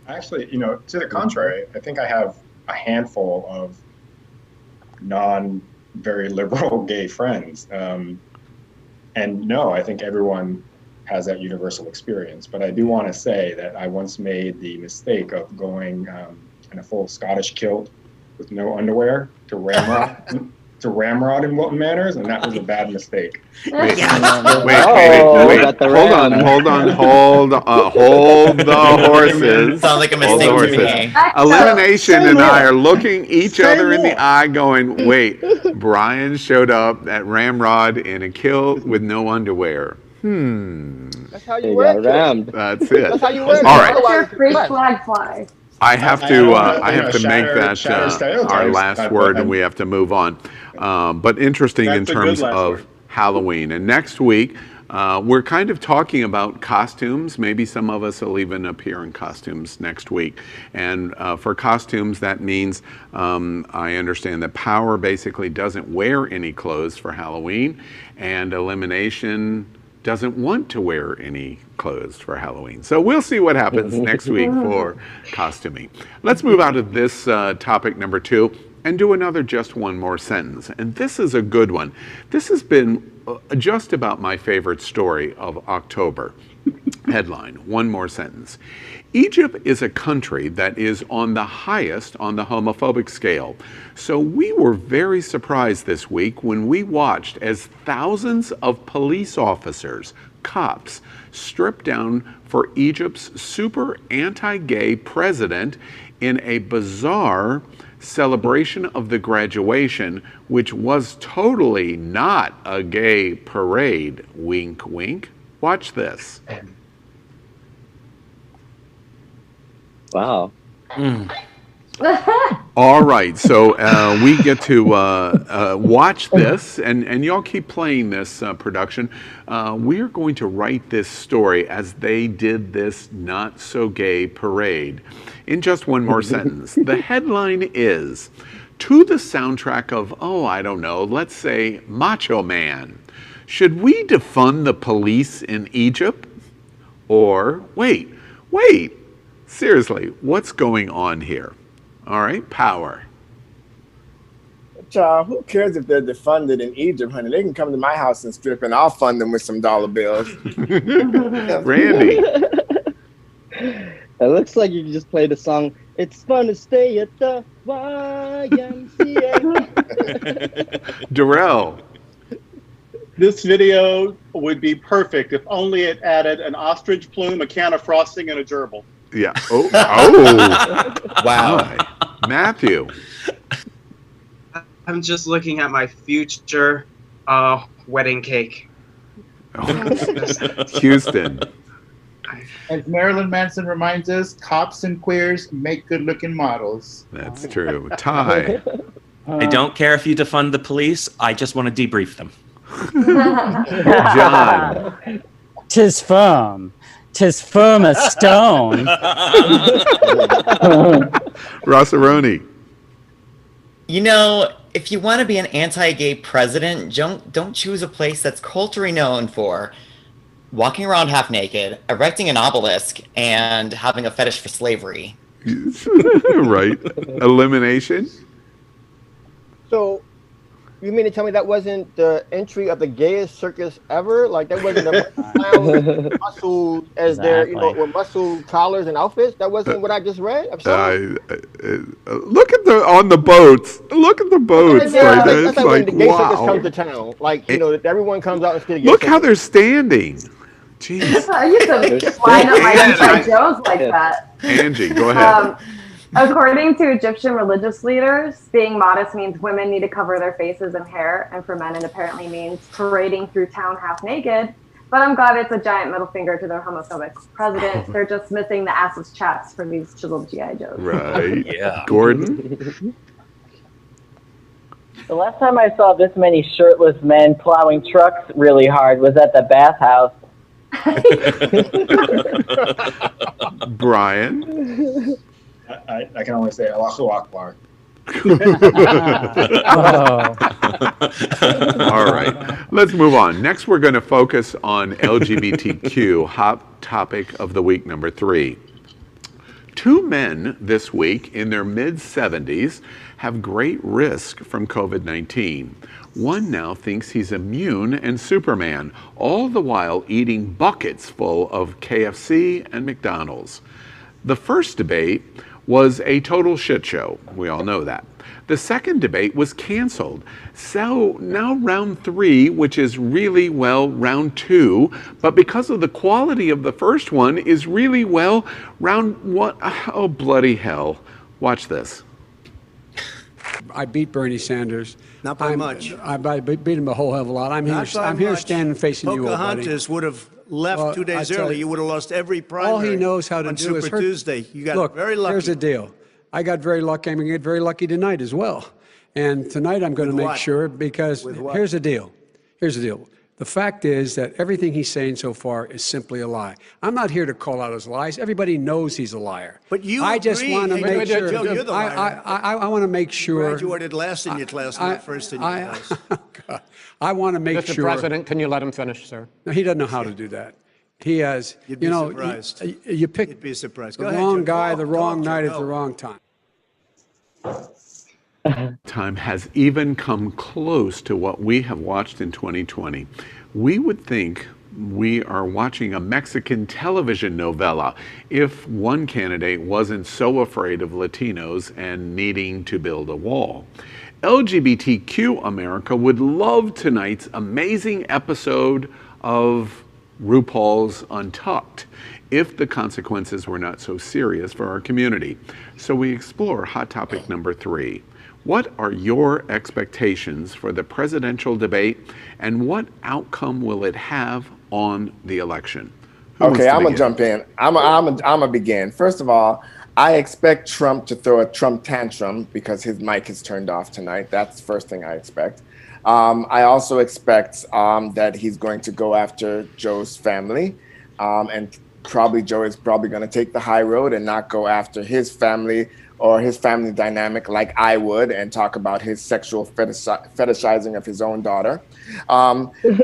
Speaker 12: Actually, to the contrary, I think I have a handful of non-very liberal gay friends. And no, I think everyone has that universal experience. But I do want to say that I once made the mistake of going in a full Scottish kilt with no underwear to to Ramrod in Wilton Manors, and that was a bad mistake.
Speaker 1: Wait, hold the horses.
Speaker 6: Sounds like a
Speaker 1: Hold the
Speaker 6: mistake to
Speaker 1: horses.
Speaker 6: me.
Speaker 1: Elimination and I are looking each other in the eye going, wait, Brian showed up at Ramrod in a kilt with no underwear.
Speaker 9: That's how you
Speaker 3: He
Speaker 9: wear
Speaker 3: got rammed.
Speaker 1: That's it.
Speaker 9: That's how you wear it.
Speaker 1: All right.
Speaker 10: Let your freak flag fly.
Speaker 1: I have
Speaker 12: I
Speaker 1: to
Speaker 12: don't
Speaker 1: make that
Speaker 12: shatter
Speaker 1: our
Speaker 12: stereotypes.
Speaker 1: last word, and we have to move on. But interesting in
Speaker 4: That's a good
Speaker 1: terms
Speaker 4: last
Speaker 1: of
Speaker 4: word.
Speaker 1: Halloween. And next week, we're kind of talking about costumes. Maybe some of us will even appear in costumes next week. And for costumes, that means I understand that Power basically doesn't wear any clothes for Halloween, and Elimination doesn't want to wear any clothes for Halloween. So we'll see what happens next week for costuming. Let's move out of this topic number 2 and do another Just One More Sentence. And this is a good one. This has been just about my favorite story of October. Headline, one more sentence. Egypt is a country that is on the highest on the homophobic scale. So we were very surprised this week when we watched as thousands of police officers, cops, stripped down for Egypt's super anti-gay president in a bizarre celebration of the graduation, which was totally not a gay parade. Wink, wink. Watch this.
Speaker 3: Wow.
Speaker 1: All right, so we get to watch this, and y'all keep playing this production. We're going to write this story as they did this not-so-gay parade. In just one more sentence, the headline is, to the soundtrack of, oh, I don't know, let's say Macho Man. Should we defund the police in Egypt? Or, wait, seriously, what's going on here? All right, Power.
Speaker 2: Child, who cares if they're defunded in Egypt, honey? They can come to my house and strip, and I'll fund them with some dollar bills.
Speaker 1: Randy.
Speaker 3: It looks like you just played the song, It's Fun to Stay at the YMCA.
Speaker 1: Darrell.
Speaker 4: This video would be perfect if only it added an ostrich plume, a can of frosting, and a gerbil.
Speaker 1: Yeah. Oh.
Speaker 6: Wow.
Speaker 1: My. Matthew.
Speaker 5: I'm just looking at my future wedding cake.
Speaker 1: Houston.
Speaker 7: As Marilyn Manson reminds us, cops and queers make good-looking models.
Speaker 1: That's true. Ty.
Speaker 14: I don't care if you defund the police. I just want to debrief them.
Speaker 1: John.
Speaker 8: 'Tis firm as stone.
Speaker 1: Rossaroni.
Speaker 6: You know, if you want to be an anti-gay president, don't choose a place that's culturally known for walking around half naked, erecting an obelisk, and having a fetish for slavery.
Speaker 1: Right. Elimination.
Speaker 9: So, you mean to tell me that wasn't the entry of the gayest circus ever? Like that wasn't a clown muscle as their, with muscle collars and outfits? That wasn't what I just read? I'm sorry.
Speaker 1: Look at on the boats. Look at the boats.
Speaker 9: That's like when the gay circus comes to town. Like, everyone comes out and see the gay
Speaker 1: Look
Speaker 9: circus.
Speaker 1: how they're standing. Jeez.
Speaker 10: I used to line up my inside Jones like that.
Speaker 1: Angie, go ahead.
Speaker 10: According to Egyptian religious leaders, being modest means women need to cover their faces and hair, and for men it apparently means parading through town half naked. But I'm glad it's a giant middle finger to their homophobic president. They're just missing the assless chaps for these chiseled G.I. Joes.
Speaker 1: Right. Yeah. Gordon?
Speaker 11: The last time I saw this many shirtless men plowing trucks really hard was at the bathhouse.
Speaker 1: Brian?
Speaker 12: I can only say Allahu Akbar.
Speaker 1: All right, let's move on. Next, we're going to focus on LGBTQ, hot topic of the week number 3. 2 men this week in their mid-70s have great risk from COVID-19. One now thinks he's immune and Superman, all the while eating buckets full of KFC and McDonald's. The first debate was a total shit show. We all know that. The second debate was canceled. So now round 3, which is really, well, round 2, but because of the quality of the first one is really, well, round 1. Oh, bloody hell. Watch this.
Speaker 20: I beat Bernie Sanders.
Speaker 21: Not by much.
Speaker 20: I beat him a whole hell of a lot. I'm here standing facing you, old buddy.
Speaker 21: Pocahontas would have left
Speaker 20: Well,
Speaker 21: 2 days
Speaker 20: I tell
Speaker 21: early.
Speaker 20: you,
Speaker 21: You would have lost every primary.
Speaker 20: All he knows how to
Speaker 21: on
Speaker 20: do
Speaker 21: Super
Speaker 20: is hurt.
Speaker 21: Tuesday. You got
Speaker 20: Look,
Speaker 21: very lucky.
Speaker 20: here's the deal. I got very lucky. I'm going to get very lucky tonight as well. And tonight I'm going to
Speaker 21: With
Speaker 20: make
Speaker 21: what?
Speaker 20: sure, because
Speaker 21: With what?
Speaker 20: here's the deal. Here's the deal. The fact is that everything he's saying so far is simply a lie. I'm not here to call out his lies. Everybody knows he's a liar.
Speaker 21: But you
Speaker 20: I just
Speaker 21: agree.
Speaker 20: want to
Speaker 21: Hey,
Speaker 20: make sure.
Speaker 21: Joe, you're the liar.
Speaker 20: I want to make sure.
Speaker 21: Graduated last in your class, not first in your class.
Speaker 20: I want to make
Speaker 17: Mr.
Speaker 20: sure.
Speaker 17: President, can you let him finish, sir?
Speaker 20: No, he doesn't know how to do that. He has,
Speaker 21: You'd be surprised.
Speaker 20: You pick
Speaker 21: You'd be surprised.
Speaker 20: the
Speaker 21: Go ahead,
Speaker 20: wrong
Speaker 21: Joe.
Speaker 20: guy,
Speaker 21: Talk,
Speaker 20: the wrong
Speaker 21: talk,
Speaker 20: night
Speaker 21: Joe.
Speaker 20: at the wrong time.
Speaker 1: Time has even come close to what we have watched in 2020. We would think we are watching a Mexican television novella if one candidate wasn't so afraid of Latinos and needing to build a wall. LGBTQ America would love tonight's amazing episode of RuPaul's Untucked if the consequences were not so serious for our community. So we explore hot topic number 3. What are your expectations for the presidential debate, and what outcome will it have on the election? Who wants
Speaker 2: Okay,
Speaker 1: to
Speaker 2: I'm gonna
Speaker 1: begin?
Speaker 2: jump in. I'm gonna begin. First of all, I expect Trump to throw a Trump tantrum because his mic is turned off tonight. That's the first thing I expect. I also expect that he's going to go after Joe's family, and probably Joe is probably going to take the high road and not go after his family or his family dynamic like I would, and talk about his sexual fetishizing of his own daughter.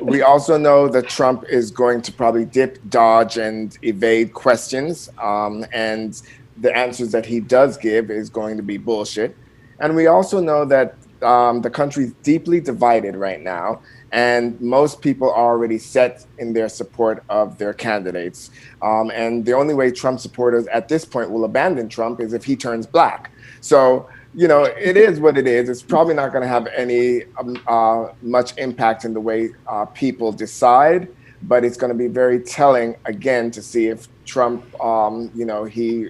Speaker 2: We also know that Trump is going to probably dip, dodge, and evade questions, and the answers that he does give is going to be bullshit. And we also know that the country is deeply divided right now, and most people are already set in their support of their candidates. And the only way Trump supporters at this point will abandon Trump is if he turns black. So, you know, it is what it is. It's probably not going to have any much impact in the way people decide, but it's going to be very telling, again, to see if Trump, you know, he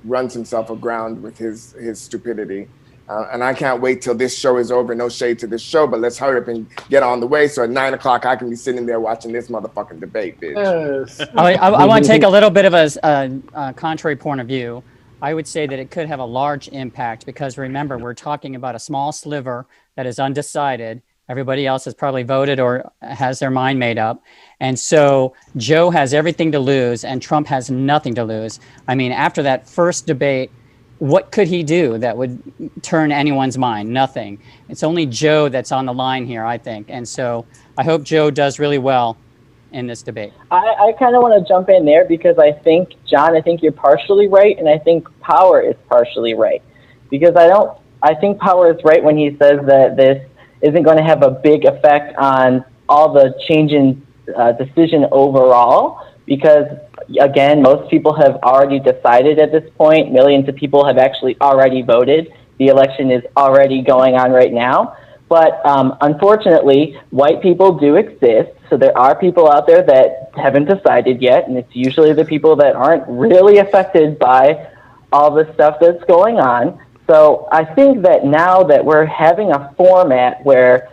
Speaker 2: runs himself aground with his stupidity. And I can't wait till this show is over. No shade to this show, but let's hurry up and get on the way. So at 9 o'clock, I can be sitting there watching this motherfucking debate, bitch.
Speaker 8: Yes. I want to take a little bit of a contrary point of view. I would say that it could have a large impact because remember, we're talking about a small sliver that is undecided. Everybody else has probably voted or has their mind made up. And so Joe has everything to lose and Trump has nothing to lose. I mean, after that first debate, what could he do that would turn anyone's mind? Nothing. It's only Joe that's on the line here, I think. And so I hope Joe does really well in this debate.
Speaker 11: I kind of want to jump in there because I think, John, I think you're partially right, and I think Power is partially right. Because I think Power is right when he says that this isn't going to have a big effect on all the change in decision overall, because again, most people have already decided at this point. Millions of people have actually already voted. The election is already going on right now. But unfortunately, white people do exist. So there are people out there that haven't decided yet. And it's usually the people that aren't really affected by all the stuff that's going on. So I think that now that we're having a format where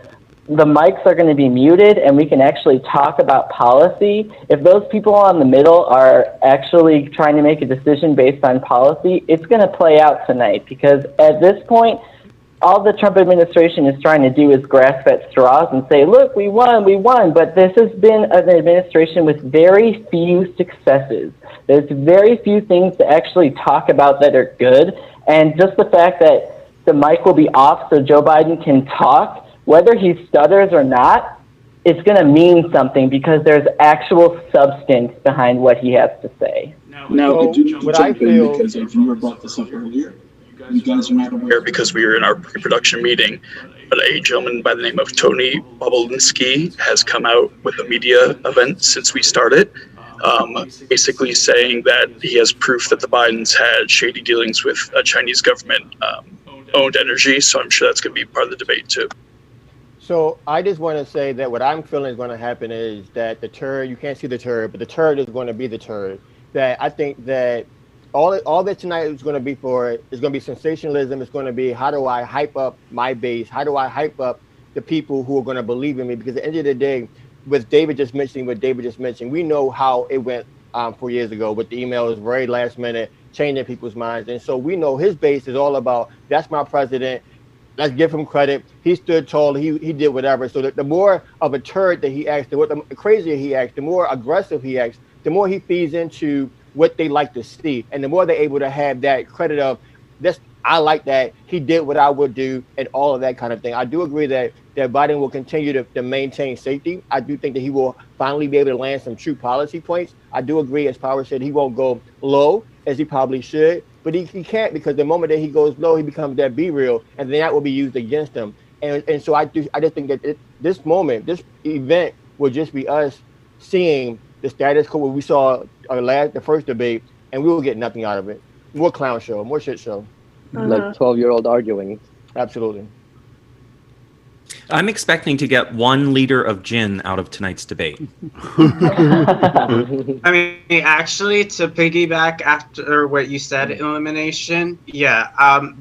Speaker 11: the mics are going to be muted and we can actually talk about policy. If those people on the middle are actually trying to make a decision based on policy, it's going to play out tonight because at this point, all the Trump administration is trying to do is grasp at straws and say, look, we won. But this has been an administration with very few successes. There's very few things to actually talk about that are good. And just the fact that the mic will be off so Joe Biden can talk, whether he stutters or not, it's going to mean something because there's actual substance behind what he has to say.
Speaker 13: Now, what I feel, because if you brought this up earlier, you guys are not aware because we were in our pre-production meeting, but a gentleman by the name of Tony Bobulinski has come out with a media event since we started. basically saying that he has proof that the Bidens had shady dealings with Chinese government owned energy. So I'm sure that's going to be part of the debate too.
Speaker 9: So I just want to say that what I'm feeling is going to happen is that the turd, you can't see the turd, but the turd is going to be the turd. That I think that all that tonight is going to be for is going to be sensationalism. It's going to be, how do I hype up my base? How do I hype up the people who are going to believe in me? Because at the end of the day, with David just mentioning what David just mentioned, we know how it went 4 years ago with the emails, very last minute, changing people's minds. And so we know his base is all about, that's my president. Let's give him credit. He stood tall. He did whatever. So the more of a turd that he acts, the crazier he acts, the more aggressive he acts, the more he feeds into what they like to see, and the more they're able to have that credit of this. I like that he did what I would do, and all of that kind of thing. I do agree that Biden will continue to maintain safety. I do think that he will finally be able to land some true policy points. I do agree, as Power said, he won't go low as he probably should, but he can't, because the moment that he goes low, he becomes that be real, and then that will be used against him. And so I just think that this moment, this event, will just be us seeing the status quo we saw the first debate, and we will get nothing out of it. More clown show, more shit show.
Speaker 3: Like 12-year-old arguing.
Speaker 9: Absolutely.
Speaker 14: I'm expecting to get 1 liter of gin out of tonight's debate.
Speaker 5: I mean, actually, to piggyback after what you said, elimination, yeah.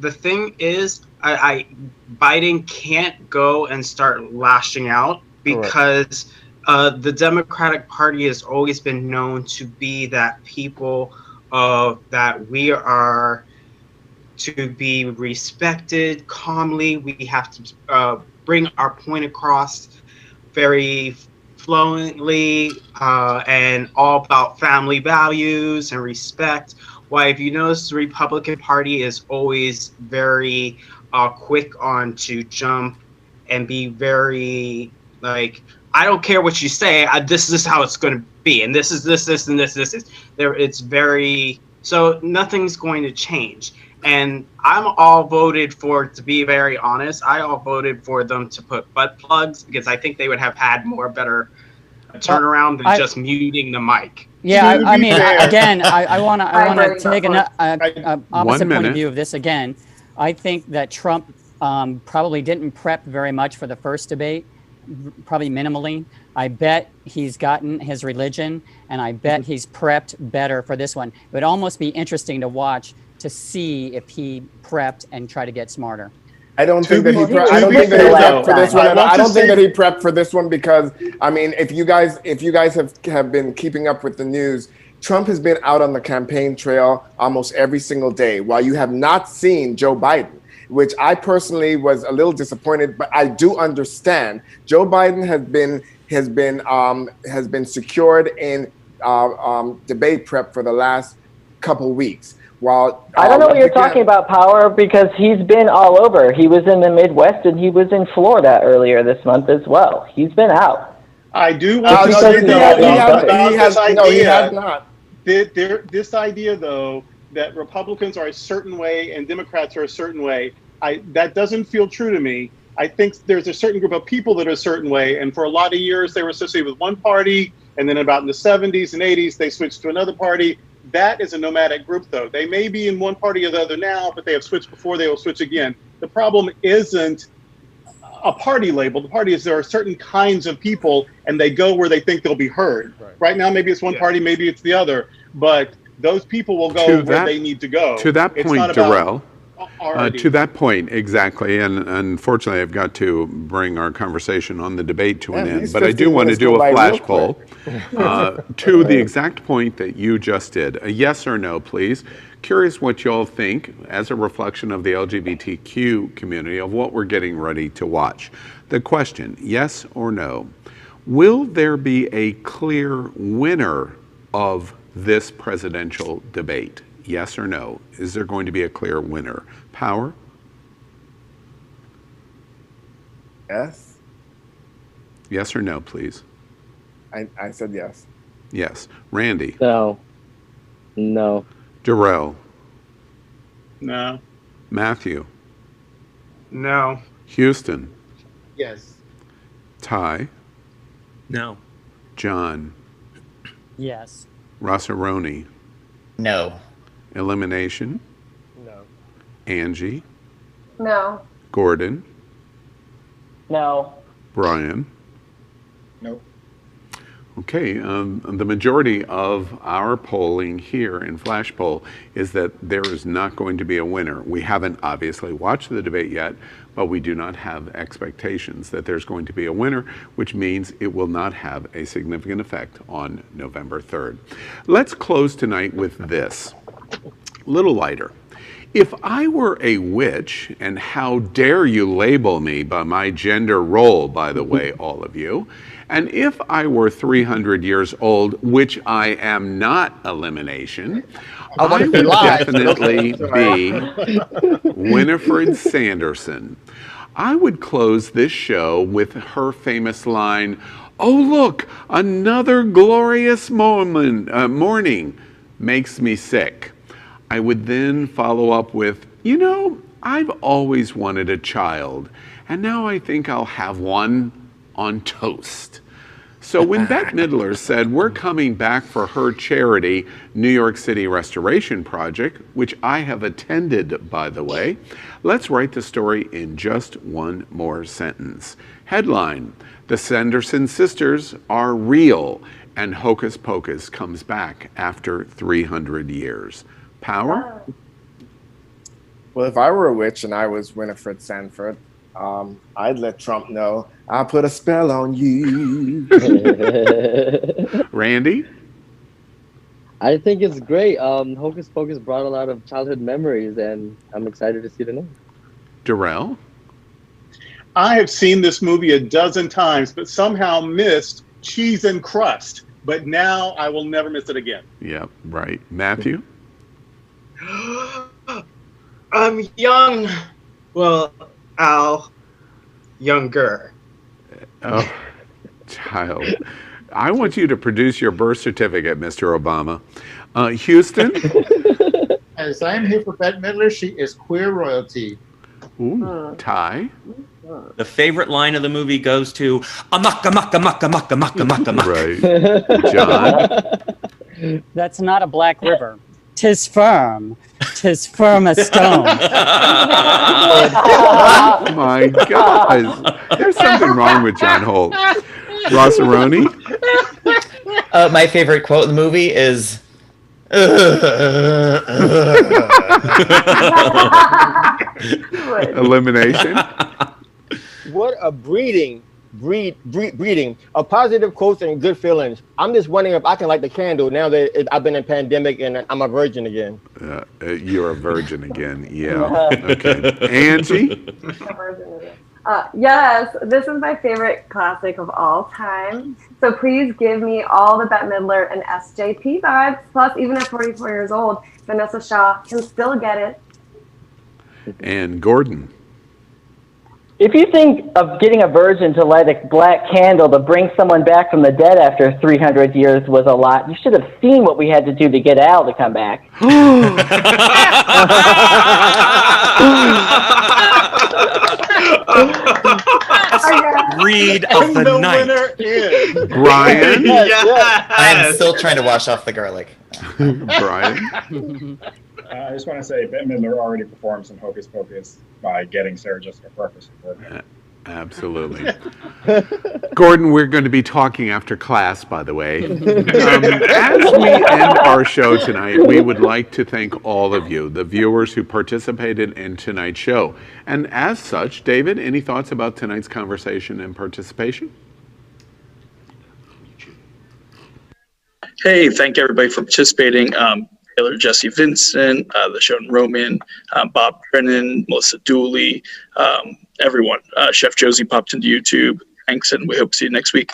Speaker 5: The thing is, Biden can't go and start lashing out, because the Democratic Party has always been known to be that people that we are to be respected calmly. We have to bring our point across very fluently, and all about family values and respect. Why, if you notice, the Republican Party is always very quick on to jump and be very like, I don't care what you say, this is how it's going to be, and this is this and this is there. It's very, so nothing's going to change. And I'm all voted for, to be very honest, I all voted for them to put butt plugs, because I think they would have had better turnaround than just muting the mic.
Speaker 8: Yeah, I mean, again, I want to take an opposite point of view of this again. I think that Trump probably didn't prep very much for the first debate, probably minimally. I bet he's gotten his religion, and I bet he's prepped better for this one. It would almost be interesting to watch to see if he prepped and try to get smarter.
Speaker 2: I don't think that he prepped for this one. I don't think that he prepped for this one, because I mean, if you guys have been keeping up with the news, Trump has been out on the campaign trail almost every single day, while you have not seen Joe Biden, which I personally was a little disappointed, but I do understand. Joe Biden has been secured in debate prep for the last couple weeks. While
Speaker 11: I don't know what you're talking about, Power, because he's been all over. He was in the Midwest, and he was in Florida earlier this month as well. He's been out.
Speaker 4: I do want to say
Speaker 2: he has not.
Speaker 4: This idea, though, that Republicans are a certain way and Democrats are a certain way, that doesn't feel true to me. I think there's a certain group of people that are a certain way, and for a lot of years they were associated with one party, and then about in the 70s and 80s they switched to another party. That is a nomadic group, though. They may be in one party or the other now, but they have switched before, they will switch again. The problem isn't a party label. The party is there are certain kinds of people, and they go where they think they'll be heard. Right now, maybe it's one party, maybe it's the other, but those people will go where they need to go.
Speaker 1: To that point, Darrell, to that point, exactly, and unfortunately I've got to bring our conversation on the debate to an end, but I do want to do a flash poll to the exact point that you just did. A yes or no, please. Curious what y'all think, as a reflection of the LGBTQ community, of what we're getting ready to watch. The question, yes or no, will there be a clear winner of this presidential debate? Yes or no? Is there going to be a clear winner? Power?
Speaker 2: Yes.
Speaker 1: Yes or no, please?
Speaker 2: I said yes.
Speaker 1: Yes. Randy?
Speaker 3: No. No.
Speaker 1: Darrell?
Speaker 4: No.
Speaker 1: Matthew?
Speaker 5: No.
Speaker 1: Houston?
Speaker 7: Yes.
Speaker 1: Ty?
Speaker 14: No.
Speaker 1: John?
Speaker 8: Yes.
Speaker 1: Rossaroni.
Speaker 6: No.
Speaker 1: Elimination.
Speaker 3: No.
Speaker 1: Angie.
Speaker 10: No.
Speaker 1: Gordon.
Speaker 11: No.
Speaker 1: Brian.
Speaker 12: Nope.
Speaker 1: Okay, the majority of our polling here in Flash Poll is that there is not going to be a winner. We haven't obviously watched the debate yet, but we do not have expectations that there's going to be a winner, which means it will not have a significant effect on November 3rd. Let's close tonight with this, a little lighter. If I were a witch, and how dare you label me by my gender role, by the way, all of you, and if I were 300 years old, which I am not, elimination, I would definitely be Winifred Sanderson. I would close this show with her famous line, "Oh look, another glorious morning makes me sick." I would then follow up with, "You know, I've always wanted a child, and now I think I'll have one on toast." So when Bette Midler said we're coming back for her charity, New York City Restoration Project, which I have attended, by the way, let's write the story in just one more sentence. Headline, "The Sanderson sisters are real, and Hocus Pocus comes back after 300 years. Power?
Speaker 2: Well, if I were a witch and I was Winifred Sanford, I'd let Trump know I put a spell on you.
Speaker 1: Randy?
Speaker 3: I think it's great. Hocus Pocus brought a lot of childhood memories, and I'm excited to see the new.
Speaker 1: Darrell?
Speaker 4: I have seen this movie a dozen times, but somehow missed Cheese and Crust. But now I will never miss it again.
Speaker 1: Yep, right. Matthew?
Speaker 5: I'm young. Well, Al, younger.
Speaker 1: Oh, child. I want you to produce your birth certificate, Mr. Obama. Houston?
Speaker 7: As I am here for Bette Midler, she is queer royalty.
Speaker 1: Ooh, Ty?
Speaker 14: The favorite line of the movie goes to amok, amok, amok, amok, amok, amok, amok.
Speaker 1: Right. John?
Speaker 8: That's not a black river. 'Tis firm as stone.
Speaker 1: Oh my God. There's something wrong with John Holt. Rossaroni?
Speaker 6: My favorite quote in the movie is,
Speaker 1: elimination.
Speaker 9: What a breeding of positive quotes and good feelings. I'm just wondering if I can light the candle now that I've been in pandemic and I'm a virgin again.
Speaker 1: You're a virgin again. Yeah. Okay. Angie?
Speaker 10: Yes, this is my favorite classic of all time. So please give me all the Bette Midler and SJP vibes. Plus, even at 44 years old, Vanessa Shaw can still get it.
Speaker 1: And Gordon?
Speaker 11: If you think of getting a virgin to light a black candle to bring someone back from the dead after 300 years was a lot, you should have seen what we had to do to get Al to come back.
Speaker 14: Read of the night.
Speaker 1: Brian?
Speaker 5: Yes.
Speaker 6: I am still trying to wash off the garlic.
Speaker 1: Brian?
Speaker 12: I just want to say Bette Midler already performed some Hocus Pocus by getting Sarah Jessica Parker.
Speaker 1: Absolutely. Gordon, we're going to be talking after class, by the way. As we end our show tonight, we would like to thank all of you, the viewers who participated in tonight's show. And as such, David, any thoughts about tonight's conversation and participation?
Speaker 13: Hey, thank everybody for participating. Taylor, Jesse Vincent, the Sean Roman, Bob Brennan, Melissa Dooley, everyone. Chef Josie popped into YouTube. Thanks, and we hope to see you next week.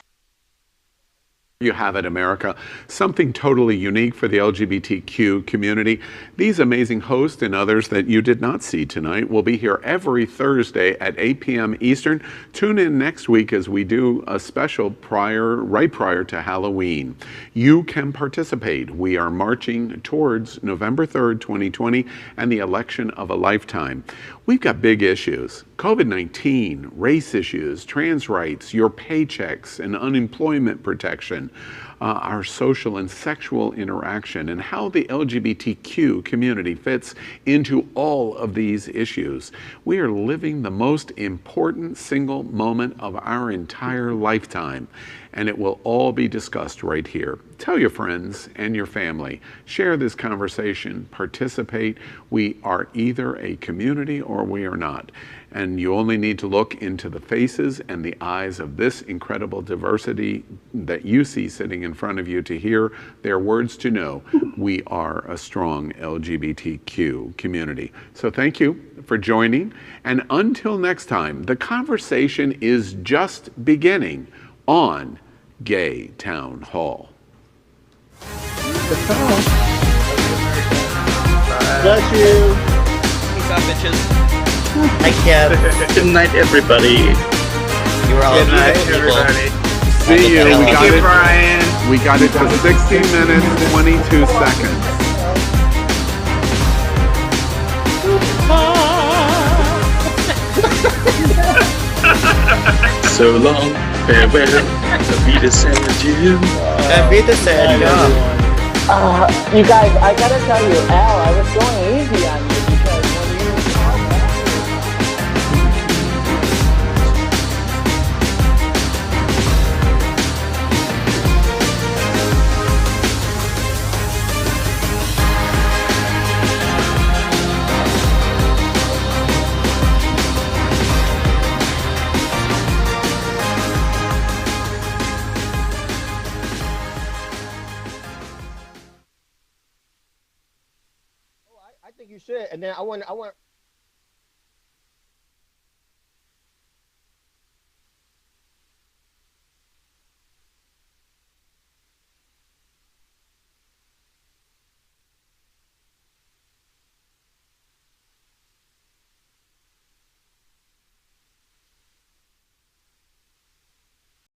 Speaker 1: You have it, America. Something totally unique for the LGBTQ community. These amazing hosts and others that you did not see tonight will be here every Thursday at 8 p.m. Eastern. Tune in next week as we do a special right prior to Halloween. You can participate. We are marching towards November 3rd, 2020 and the election of a lifetime. We've got big issues. COVID-19, race issues, trans rights, your paychecks and unemployment protection, our social and sexual interaction, and how the LGBTQ community fits into all of these issues. We are living the most important single moment of our entire lifetime, and it will all be discussed right here. Tell your friends and your family. Share this conversation, participate. We are either a community or we are not. And you only need to look into the faces and the eyes of this incredible diversity that you see sitting in front of you to hear their words to know we are a strong LGBTQ community. So thank you for joining. And until next time, the conversation is just beginning on Gay Town Hall.
Speaker 13: Bless you.
Speaker 6: Peace out, bitches. Thank you.
Speaker 13: Good night, everybody.
Speaker 6: You were all
Speaker 5: Good night,
Speaker 6: beautiful people.
Speaker 5: everybody.
Speaker 1: See you. We got
Speaker 5: Thank you,
Speaker 1: it.
Speaker 5: Brian.
Speaker 1: We got it to 60 minutes, 22 seconds.
Speaker 13: So long, farewell, Avita adieu.
Speaker 6: Avita said,
Speaker 11: You guys, I gotta tell you, Al, I was going easy on you because when you
Speaker 9: I think you should. And then I want